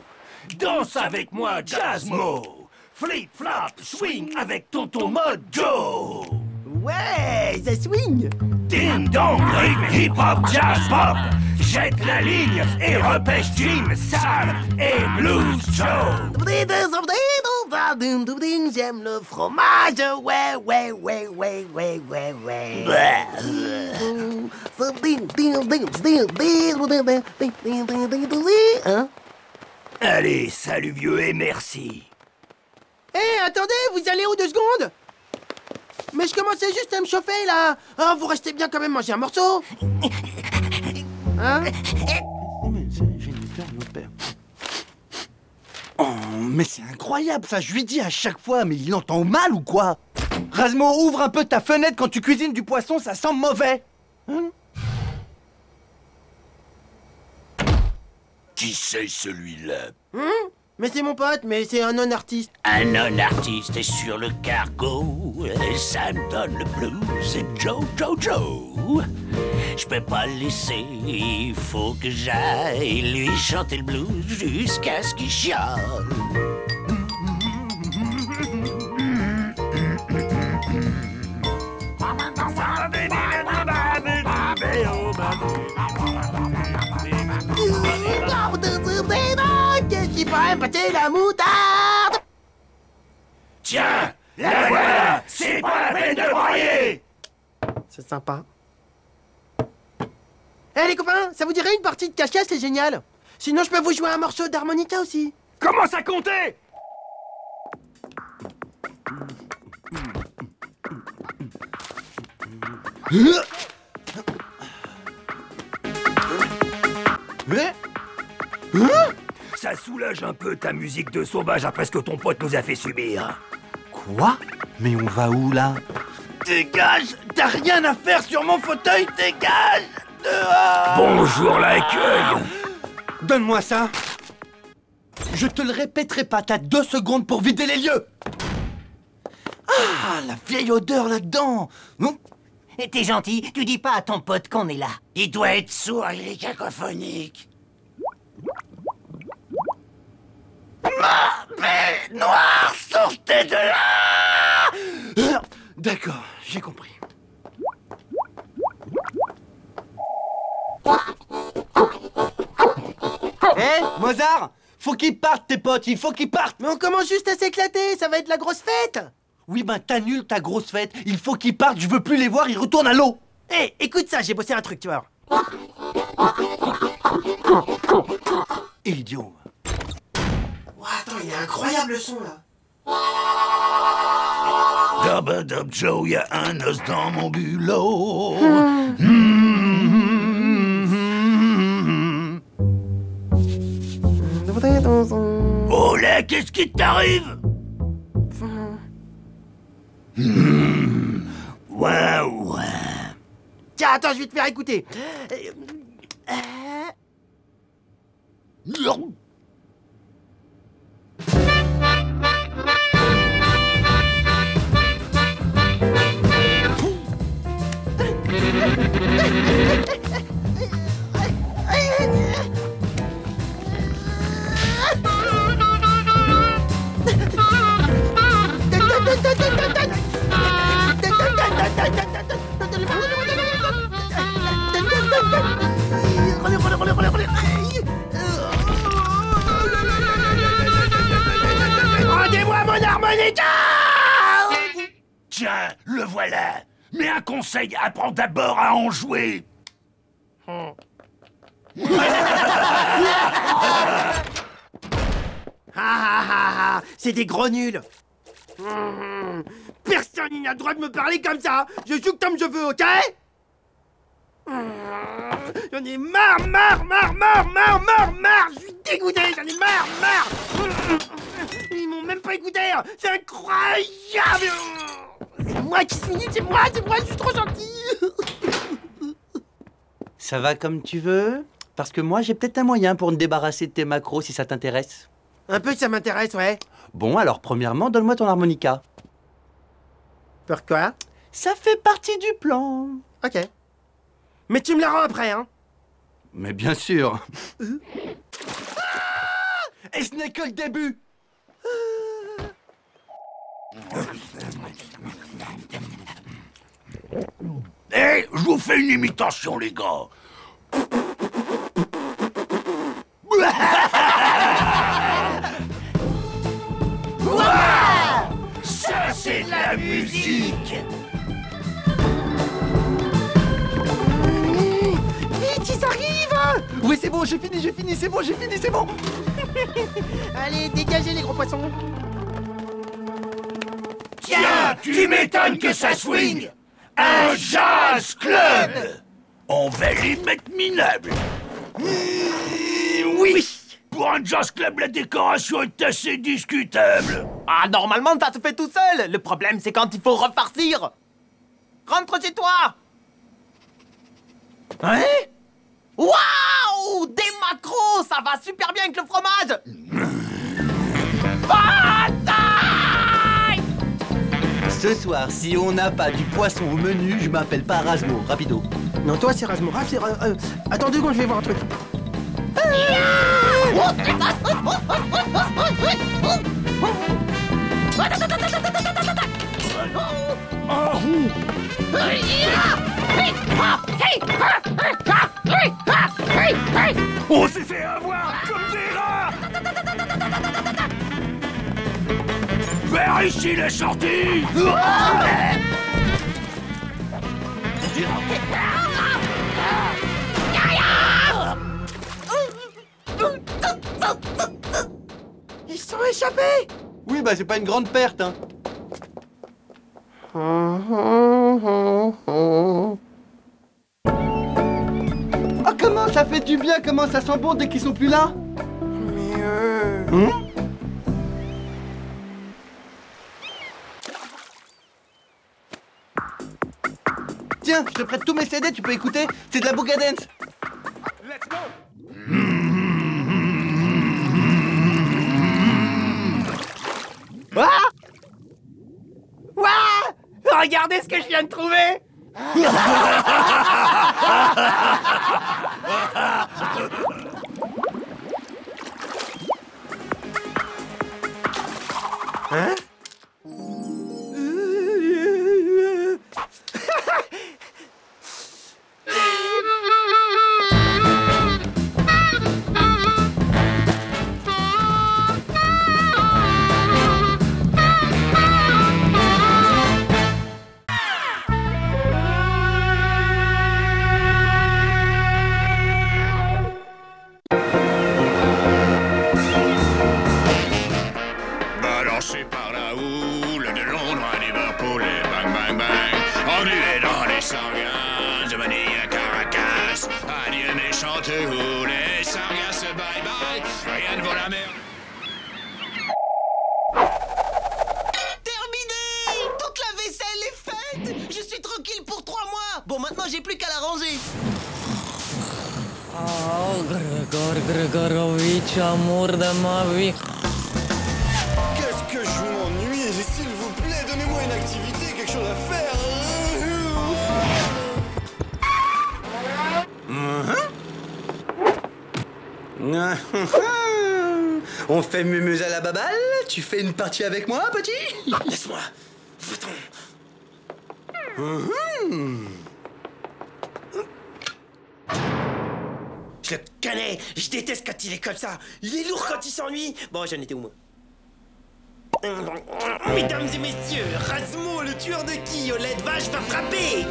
Danse avec moi, Jazzmo. Flip, flop, swing avec tonton Mojo. Ouais, ça swing. Ding dong, rythme, hip hop, jazz pop. Jette la ligne et repêche Jim, Sam et Blues Joe. J'aime le fromage, ouais, ouais, ouais, ouais, ouais, ouais, ouais. Hein? Allez, salut vieux et merci. Hé, attendez, vous allez où 2 secondes? Mais je commençais juste à me chauffer, là. Oh, vous restez bien quand même manger un morceau. Hein? Oh, mais c'est incroyable ça, je lui dis à chaque fois, mais il entend mal ou quoi? Razmo, ouvre un peu ta fenêtre quand tu cuisines du poisson, ça sent mauvais. Hein? Qui c'est celui-là? Mais c'est mon pote, mais c'est un non-artiste. Un non-artiste est sur le cargo, et ça me donne le blues. Et Joe. Je peux pas le laisser, il faut que j'aille lui chanter le blues jusqu'à ce qu'il chiale. Qu'est-ce qui pourrait pâter la moutarde? Tiens, la voilà, c'est pas la peine de broyer. C'est sympa. Eh les copains, ça vous dirait une partie de cache-cache, c'est génial. Sinon je peux vous jouer un morceau d'harmonica aussi. Commence à compter! Ça soulage un peu ta musique de sauvage après ce que ton pote nous a fait subir. Quoi? Mais on va où là? Dégage! T'as rien à faire sur mon fauteuil, dégage! Dehors! Bonjour l'accueil! Donne-moi ça! Je te le répéterai pas, t'as 2 secondes pour vider les lieux! Ah, la vieille odeur là-dedans! Et t'es gentil, tu dis pas à ton pote qu'on est là. Il doit être sourd, il est cacophonique. Mais noir, sortez de là! D'accord, j'ai compris. Hé, Mozart! Faut qu'ils partent, tes potes, il faut qu'ils partent! Mais on commence juste à s'éclater, ça va être la grosse fête! Oui, ben t'annules ta grosse fête, il faut qu'ils partent, je veux plus les voir, ils retournent à l'eau! Hé, écoute ça, j'ai bossé un truc, tu vois. Idiot! Oh, attends, il est incroyable le son là! Dub Joe, y'a un os dans mon bulot. Oh là, qu'est-ce qui t'arrive? Waouh! Tiens, attends, je vais te faire écouter. Rendez-moi mon harmonica! Tiens, le voilà. Mais un conseil, apprends d'abord à en jouer. C'est des gros nuls. Personne n'a le droit de me parler comme ça. Je joue comme je veux, ok? J'en ai marre. Je suis dégoûté, j'en ai marre. Ils m'ont même pas écouté. C'est incroyable. C'est moi qui suis nul, c'est moi, je suis trop gentil. Ça va comme tu veux? Parce que moi, j'ai peut-être un moyen pour me débarrasser de tes macros si ça t'intéresse. Un peu, ça m'intéresse, ouais. Bon, alors premièrement, donne-moi ton harmonica. Pourquoi? Ça fait partie du plan. Ok. Mais tu me la rends après, hein? Mais bien sûr. Et ce n'est que le début. Hé, je vous fais une imitation, les gars. Ça, c'est de la musique. Vite, ils arrivent. Oui, c'est bon, j'ai fini, c'est bon. Allez, dégagez les gros poissons. Tiens, tu m'étonnes que ça swing. Un jazz club. On va les mettre minables. Oui. Pour un jazz club, la décoration est assez discutable. Ah, normalement, ça se fait tout seul. Le problème, c'est quand il faut repartir. Rentre chez toi. Hein? Waouh! Des macros! Ça va super bien avec le fromage! Ce soir, si on n'a pas du poisson au menu, je m'appelle pas Razmo. Rapido. Non, toi, c'est Razmo. Attends 2 secondes, je vais voir un truc. On s'est fait avoir comme des rats. Vers ici les sorties. Ils sont échappés. Oui, bah c'est pas une grande perte, hein. Ah, comment ça fait du bien, comment ça sent bon dès qu'ils sont plus là. Mais Tiens, je te prête tous mes CD, tu peux écouter. C'est de la booga dance. Let's go. Ah! Ouah! Regardez ce que je viens de trouver! Hein? Balancé par la houle de Londres à Liverpool et bang bang bang. Englué dans les sargasses de Manille à Caracas. Adieu méchante houle et sargasses bye bye. Rien ne vaut la mer. Terminé! Toute la vaisselle est faite! Je suis tranquille pour 3 mois! Bon, maintenant j'ai plus qu'à la ranger! Oh, Grégor Grégorovitch, amour de ma vie. Qu'est-ce que je m'ennuie. S'il vous plaît, donnez-moi une activité, quelque chose à faire. On fait mumuse à la baballe. Tu fais une partie avec moi, petit? Laisse-moi! Va-t'en! Je le connais! Je déteste quand il est comme ça! Il est lourd quand il s'ennuie! Bon, j'en étais où, moi? Mesdames et messieurs, Razmo, le tueur de qui au lait de vache va frapper!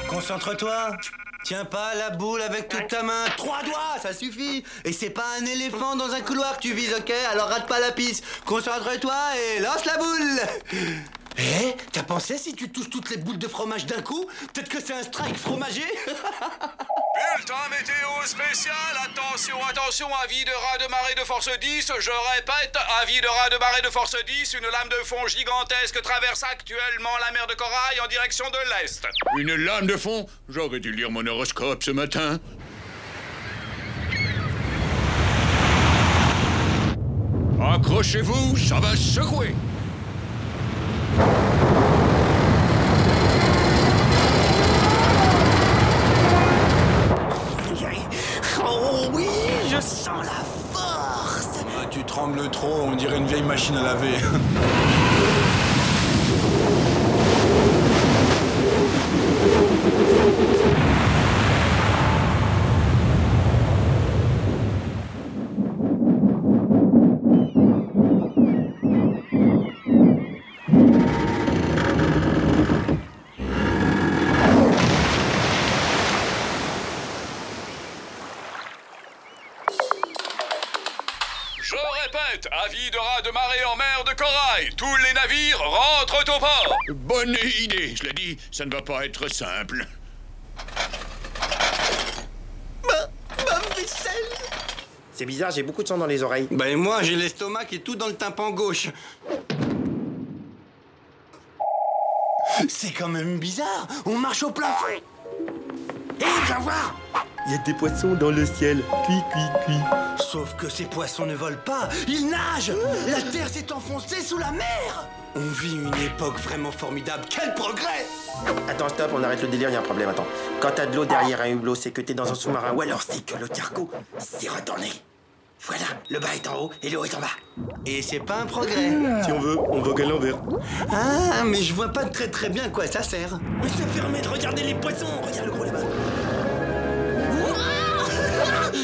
Concentre-toi. Tiens pas la boule avec toute ta main. 3 doigts, ça suffit. Et c'est pas un éléphant dans un couloir que tu vises, ok? Alors rate pas la piste. Concentre-toi et lance la boule. Eh, t'as pensé si tu touches toutes les boules de fromage d'un coup? Peut-être que c'est un strike fromager. Bulletin météo spécial, attention, attention, avis de raz de marée de force 10, je répète, avis de raz de marée de force 10, une lame de fond gigantesque traverse actuellement la mer de Corail en direction de l'Est. Une lame de fond? J'aurais dû lire mon horoscope ce matin. Accrochez-vous, ça va secouer. Oh oui, je sens la force! Ah, tu trembles trop, on dirait une vieille machine à laver. Je répète, avis de raz de marée en mer de Corail. Tous les navires rentrent au port. Bonne idée, je l'ai dit, ça ne va pas être simple. Ma vaisselle! C'est bizarre, j'ai beaucoup de sang dans les oreilles. Bah et moi, j'ai l'estomac et tout dans le tympan gauche. C'est quand même bizarre. On marche au plafond. Hé, viens voir! Il y a des poissons dans le ciel. Cui, cui, cui. Sauf que ces poissons ne volent pas, ils nagent. La Terre s'est enfoncée sous la mer. On vit une époque vraiment formidable. Quel progrès! Attends, stop, on arrête le délire, il y a un problème, attends. Quand t'as de l'eau derrière un hublot, c'est que t'es dans un sous-marin, ou alors c'est que le cargo s'est retourné. Voilà, le bas est en haut et l'eau est en bas. Et c'est pas un progrès. Si on veut, on vogue à l'envers. Ah, mais je vois pas très bien à quoi ça sert. Mais ça permet de regarder les poissons. Regarde le gros là-bas.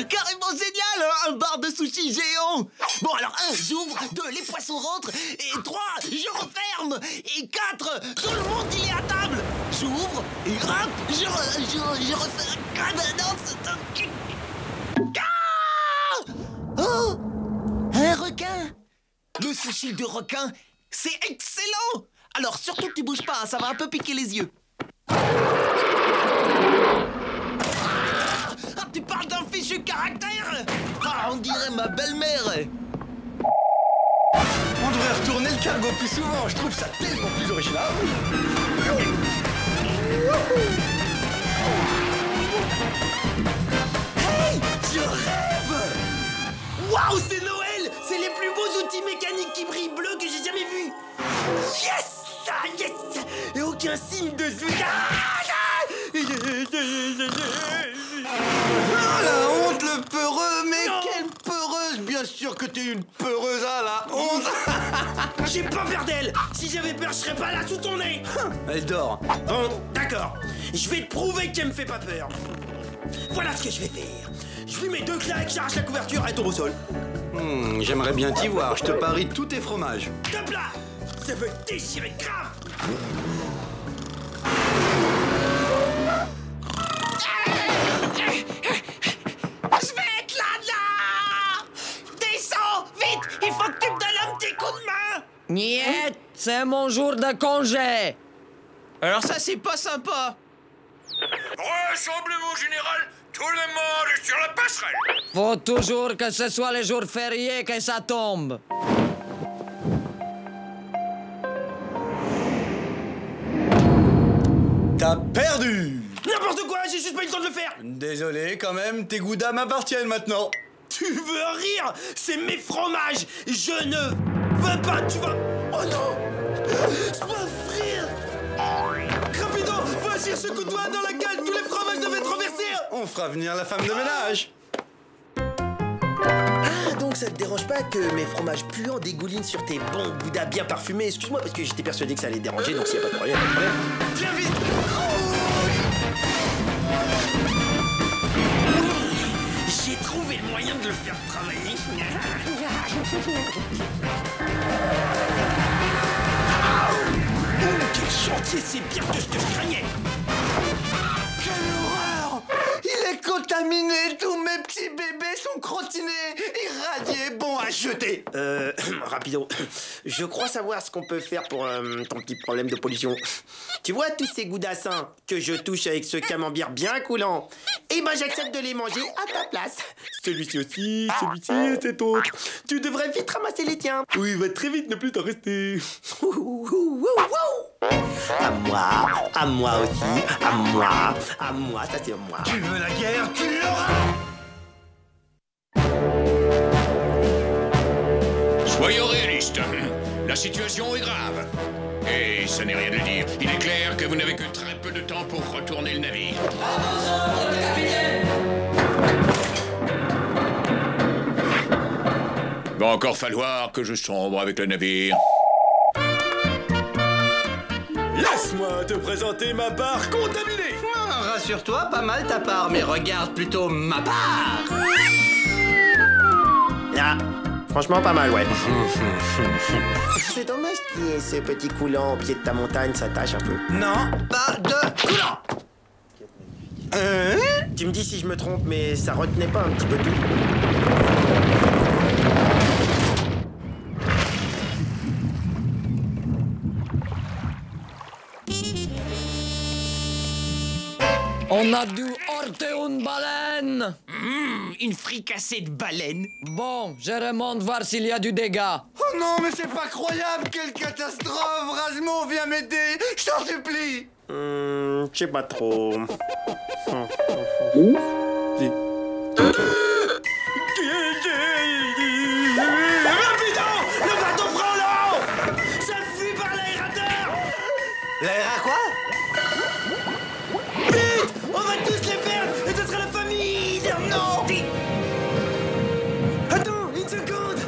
Carrément génial, un bar de sushi géant. Bon alors 1, j'ouvre, 2, les poissons rentrent, et 3, je referme, et 4, tout le monde y est à table. J'ouvre, et hop, je refais. Ah non, c'est un... Ah oh, un requin. Le sushi de requin, c'est excellent. Alors surtout que tu bouges pas, ça va un peu piquer les yeux. Tu parles d'un fichu caractère. Ah, on dirait ma belle-mère. On devrait retourner le cargo plus souvent, je trouve ça tellement plus original. Hey, je rêve. Waouh, c'est Noël. C'est les plus beaux outils mécaniques qui brillent bleus que j'ai jamais vus. Yes, ah, yes. Et aucun signe de zouk. Ah, la honte, le peureux, mais non. Quelle peureuse! Bien sûr que t'es une peureuse, ah, la honte! J'ai pas peur d'elle! Si j'avais peur, je serais pas là sous ton nez! Elle dort. Bon, d'accord. Je vais te prouver qu'elle me fait pas peur. Voilà ce que je vais faire. Je lui mets 2 claques, charge la couverture et tombe au sol. J'aimerais bien t'y voir, je te parie tous tes fromages. Top là! Ça veut déchirer grave! Je vais être là! Descends, vite! Il faut que tu me donnes un petit coup de main! Niet, c'est mon jour de congé. Alors ça, c'est pas sympa. Rassemblement général, tout le monde est sur la passerelle. Faut toujours que ce soit les jours fériés que ça tombe. T'as perdu! N'importe quoi, j'ai juste pas eu le temps de le faire! Désolé, quand même, tes goudas m'appartiennent maintenant. Tu veux rire? C'est mes fromages! Je ne veux pas, tu vas... Oh non! C'est pas frire! Rapido, voici ce coup de doigt dans laquelle tous les fromages devaient être renversés! On fera venir la femme de ménage. Ah, donc ça te dérange pas que mes fromages puants dégoulinent sur tes bons goudas bien parfumés? Excuse-moi, parce que j'étais persuadé que ça allait te déranger, donc s'il y a pas de problème, pas de problème. Viens vite! J'ai trouvé le moyen de le faire travailler. Oh, quel chantier, c'est pire que je te craignais. Quelle horreur! Il est contaminé, tous mes petits bébés sont crottinés, irradiés, bons à jeter. Rapido, je crois savoir ce qu'on peut faire pour ton petit problème de pollution. Tu vois tous ces goudassins que je touche avec ce camembert bien coulant? Eh ben j'accepte de les manger à ta place. Celui-ci aussi, celui-ci et cet autre. Tu devrais vite ramasser les tiens. Oui, va très vite, ne plus t'en rester. À moi aussi, à moi, ça c'est moi. Tu veux la guerre, tu l'auras! Soyons réalistes. La situation est grave. Et ça n'est rien de dire. Il est clair que vous n'avez que très peu de temps pour retourner le navire. Va encore falloir que je sombre avec le navire. Laisse-moi te présenter ma part contaminée. Rassure-toi, pas mal ta part, mais regarde plutôt ma part. Là, franchement pas mal, ouais. C'est dommage qu'il y ait ce petit coulant au pied de ta montagne, ça tâche un peu. Non, pas de coulant. Tu me dis si je me trompe, mais ça retenait pas un petit peu tout. On a dû heurter une baleine. Une fricassée de baleine. Bon, je remonte voir s'il y a du dégât. Oh non, mais c'est pas croyable, quelle catastrophe! Rasmo, viens m'aider, je t'en supplie! Je sais pas trop. Putain! Le bateau prend l'eau! Ça fuit par l'aérateur! L'aéra quoi? Vite! On va tous les perdre et ce sera la famille! Non! Attends, une seconde!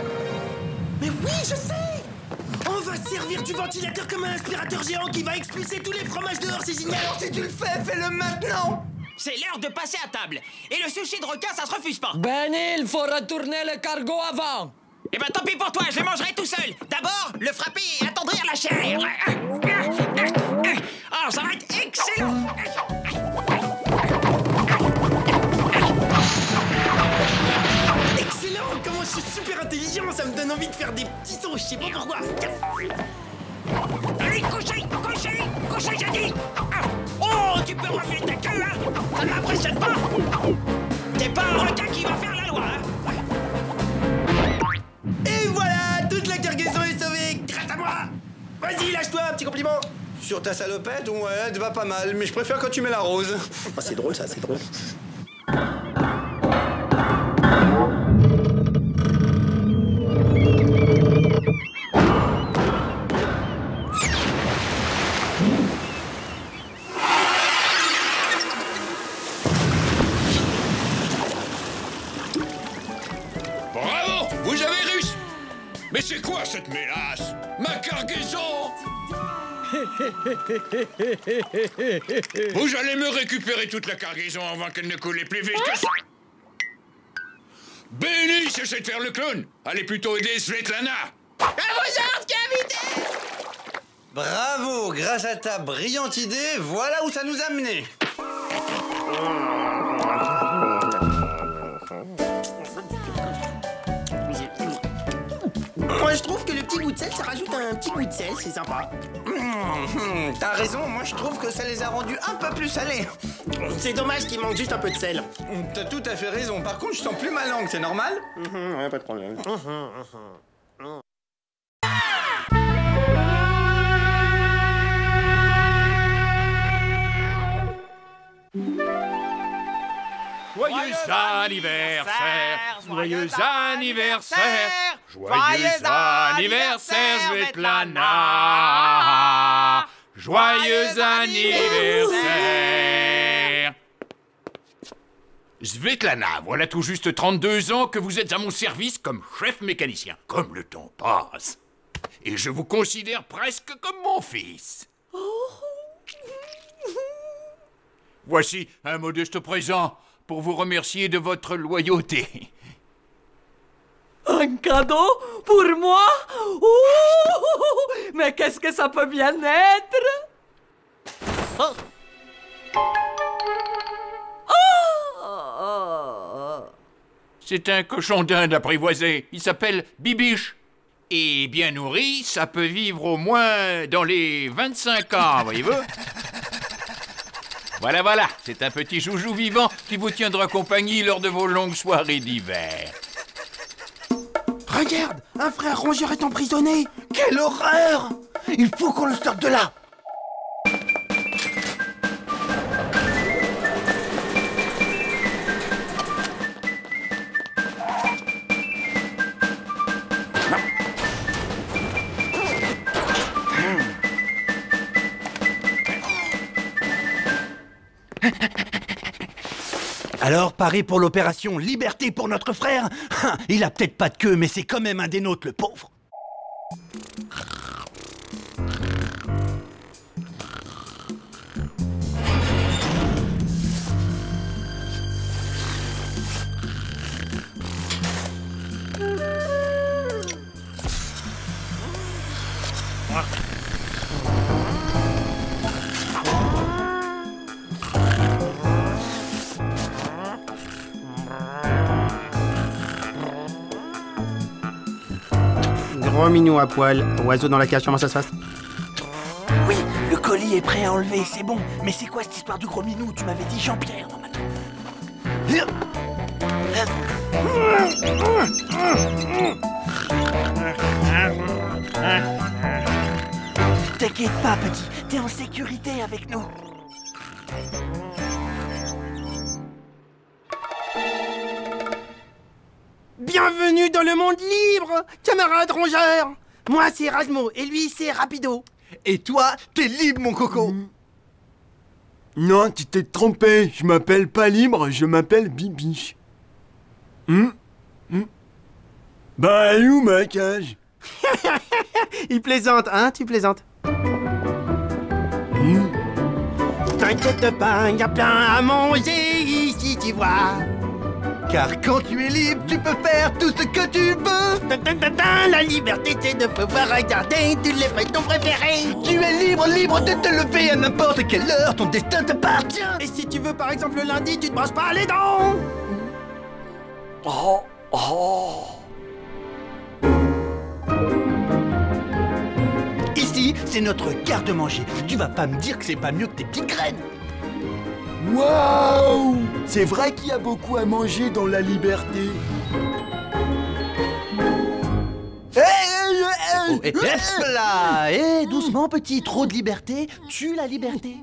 Mais oui, je sais! On va servir du ventilateur comme un aspirateur géant qui va expulser tous les fromages dehors, c'est génial! Alors si tu le fais, fais-le maintenant! C'est l'heure de passer à table. Et le sushi de requin, ça se refuse pas. Ben, il faut retourner le cargo avant. Eh ben tant pis pour toi, je mangerai tout seul. D'abord, le frapper et attendrir la chair. Ah, ça va être excellent. Excellent! Comment je suis super intelligent, ça me donne envie de faire des petits sons, je sais pas pourquoi! Allez, couchez, j'ai dit. Oh, tu peux remuer ta queue, hein? Ça ne m'impressionne pas. T'es pas un requin qui va faire la loi, hein? Et voilà! Toute la cargaison est sauvée grâce à moi! Vas-y, lâche-toi, un petit compliment! Sur ta salopette, ouais, elle te va pas mal, mais je préfère quand tu mets la rose. Oh, c'est drôle ça, c'est drôle. Bravo! Vous avez réussi! Mais c'est quoi cette mélasse? Ma cargaison! Vous allez me récupérer toute la cargaison avant qu'elle ne coule plus vite que ça! Béni, cessez de faire le clown! Allez plutôt aider Svetlana! À vos ordres, capitaine! Bravo, grâce à ta brillante idée, voilà où ça nous a menés. Moi, je trouve que le petit goût de sel, ça rajoute un petit goût de sel, c'est sympa. T'as raison, moi je trouve que ça les a rendus un peu plus salés. C'est dommage qu'il manque juste un peu de sel. T'as tout à fait raison, par contre je sens plus ma langue, c'est normal? Ouais, pas de problème. Joyeux anniversaire! Joyeux anniversaire! Joyeux anniversaire, Svetlana! Joyeux anniversaire! Svetlana, voilà tout juste 32 ans que vous êtes à mon service comme chef mécanicien. Comme le temps passe. Et je vous considère presque comme mon fils. Voici un modeste présent pour vous remercier de votre loyauté. Un cadeau pour moi? Ouh, mais qu'est-ce que ça peut bien être? Oh. Oh. C'est un cochon d'Inde apprivoisé. Il s'appelle Bibiche. Et bien nourri, ça peut vivre au moins dans les 25 ans, voyez-vous? Voilà, c'est un petit joujou vivant qui vous tiendra compagnie lors de vos longues soirées d'hiver. Regarde, un frère rongeur est emprisonné. Quelle horreur! Il faut qu'on le sorte de là! Alors, paré pour l'opération Liberté pour notre frère? Il a peut-être pas de queue, mais c'est quand même un des nôtres, le pauvre. Gros minou à poil, oiseau dans la cage, comment ça se passe? Oui, le colis est prêt à enlever, c'est bon. Mais c'est quoi cette histoire du gros minou? Tu m'avais dit Jean-Pierre, normalement. T'inquiète pas, petit. T'es en sécurité avec nous. Bien Bienvenue dans le monde libre, camarade rongeur. Moi, c'est Erasmo, et lui, c'est Rapido. Et toi, t'es libre, mon coco. Non, tu t'es trompé. Je m'appelle pas Libre, je m'appelle Bibiche. Bah, elle est où ma cage? Il plaisante, hein, tu plaisantes. T'inquiète pas, y a plein à manger ici, tu vois. Car quand tu es libre, tu peux faire tout ce que tu veux. La liberté, c'est de pouvoir regarder tous les feuilletons préférés. Tu es libre, libre de te lever à n'importe quelle heure. Ton destin t'appartient. Et si tu veux, par exemple, le lundi, tu te brosses pas les dents. Ici, c'est notre garde-manger. Tu vas pas me dire que c'est pas mieux que tes petites graines. Waouh! C'est vrai qu'il y a beaucoup à manger dans la liberté. Hop là! Doucement, petit. Trop de liberté tue la liberté.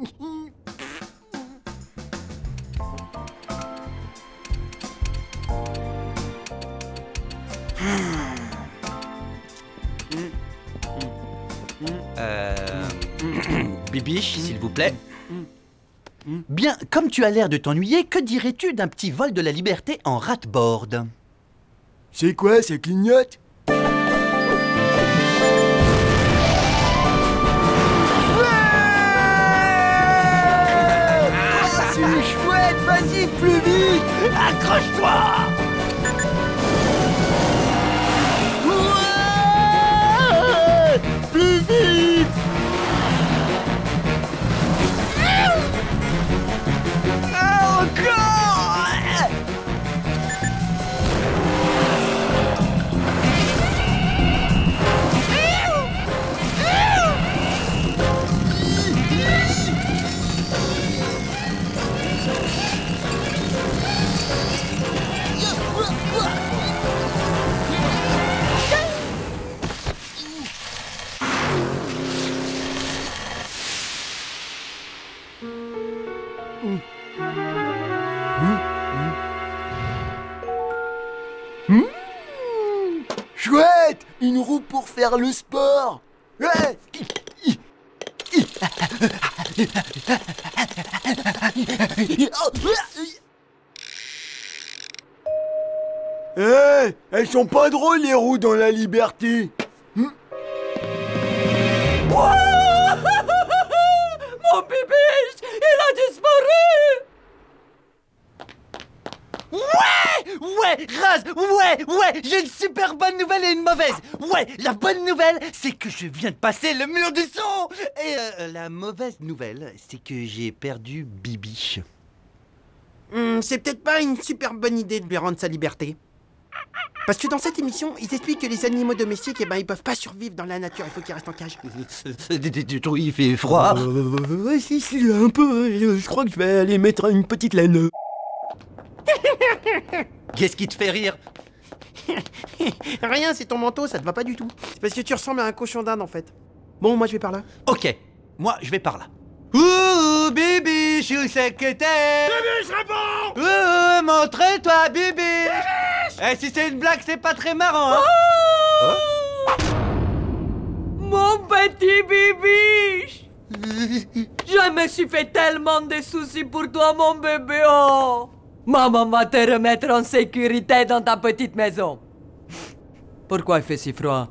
Bibiche, s'il vous plaît. Bien, comme tu as l'air de t'ennuyer, que dirais-tu d'un petit vol de la liberté en rat-board? C'est quoi, ça clignote? C'est chouette, vas-y, plus vite! Accroche-toi! Plus vite! Chouette! Une roue pour faire le sport! Ouais. Elles sont pas drôles les roues dans la liberté! Mon Bibiche, il a disparu! Ouais, Raz, ouais, j'ai une super bonne nouvelle et une mauvaise. Ouais, la bonne nouvelle, c'est que je viens de passer le mur du son. Et la mauvaise nouvelle, c'est que j'ai perdu Bibiche. C'est peut-être pas une super bonne idée de lui rendre sa liberté. Parce que dans cette émission, ils expliquent que les animaux domestiques, ils peuvent pas survivre dans la nature, il faut qu'ils restent en cage. Il fait froid. Si, un peu. Je crois que je vais aller mettre une petite laine. Qu'est-ce qui te fait rire? Rien, c'est ton manteau, ça te va pas du tout. C'est parce que tu ressembles à un cochon d'Inde en fait. Bon, moi je vais par là. Ok, moi je vais par là. Ouh, Bibiche, où c'est que t'es? Bibiche, réponds! Ouh, montre-toi, Bibiche! Eh, si c'est une blague, c'est pas très marrant, hein? Mon petit Bibiche! Je me suis fait tellement de soucis pour toi, mon bébé. Oh! Maman va te remettre en sécurité dans ta petite maison. Pourquoi il fait si froid?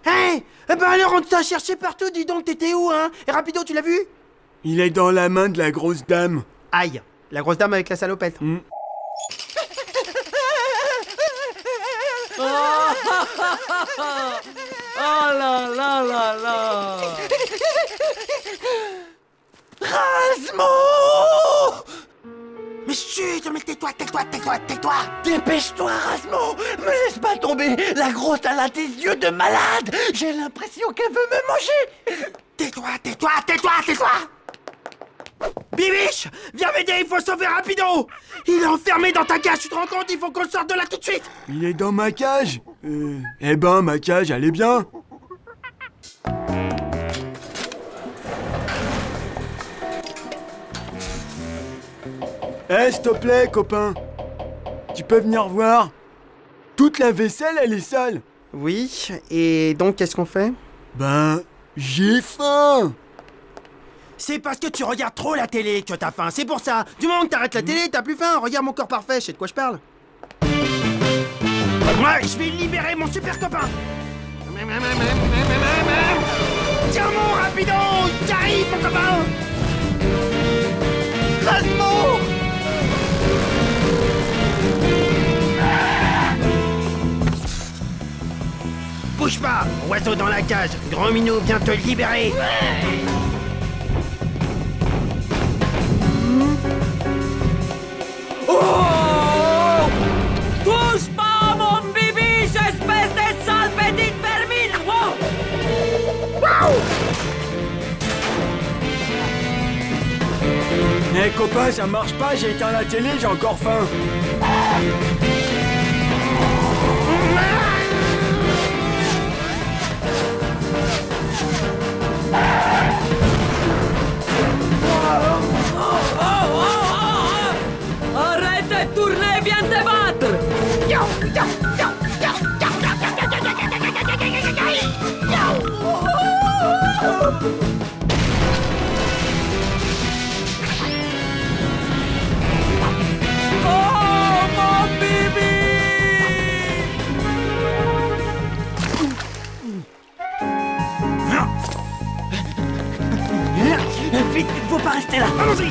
Hey! Eh ben alors on t'a cherché partout, dis donc, t'étais où, hein? Et Rapido, tu l'as vu? Il est dans la main de la grosse dame. Aïe, la grosse dame avec la salopette. Oh là là là là! Rasmo! Mais chut, mais tais-toi! Dépêche-toi, Rasmo! Me laisse pas tomber! La grosse, elle a des yeux de malade! J'ai l'impression qu'elle veut me manger! Tais-toi! Bibiche, viens m'aider, il faut sauver Rapido. Il est enfermé dans ta cage, tu te rends compte? Il faut qu'on sorte de là tout de suite. Il est dans ma cage. Eh ben, ma cage, elle est bien. Eh, s'il te plaît, copain. Tu peux venir voir. Toute la vaisselle, elle est sale. Oui, et donc qu'est-ce qu'on fait? Ben, j'ai faim. C'est parce que tu regardes trop la télé que t'as faim, c'est pour ça. Du moment que t'arrêtes la télé, t'as plus faim. Regarde mon corps parfait, je sais de quoi je parle. Moi, je vais libérer mon super copain. Tiens mon Rapido, j'arrive mon copain. Rasmo. Bouge pas, oiseau dans la cage. Grand Minou vient te libérer. Oh! Touche pas à mon bibiche, espèce de sale petite vermine! Wow! Wow! Eh, copain, ça marche pas, j'ai éteint la télé, j'ai encore faim. Arrête de tourner, viens te battre! Oh, mon bibi! Vite, faut pas rester là. Allons-y.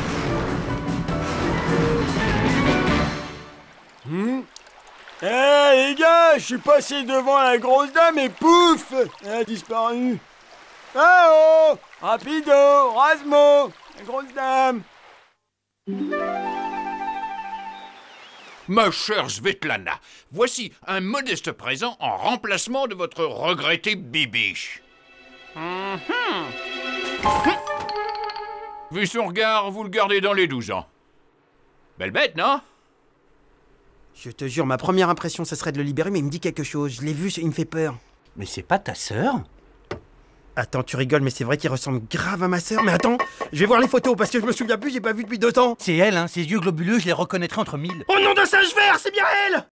Eh, les gars, je suis passé devant la grosse dame et pouf, elle a disparu. Ah oh, Rapido, Rasmo, la grosse dame. Ma chère Svetlana, voici un modeste présent en remplacement de votre regretté Bibiche. Vu son regard, vous le gardez dans les 12 ans. Belle bête, non? Je te jure, ma première impression, ça serait de le libérer, mais il me dit quelque chose. Je l'ai vu, il me fait peur. Mais c'est pas ta sœur? Attends, tu rigoles, mais c'est vrai qu'il ressemble grave à ma sœur. Mais attends, je vais voir les photos, parce que je me souviens plus, j'ai pas vu depuis 2 ans. C'est elle, hein, ses yeux globuleux, je les reconnaîtrais entre 1000. Au nom de singe vert, c'est bien elle!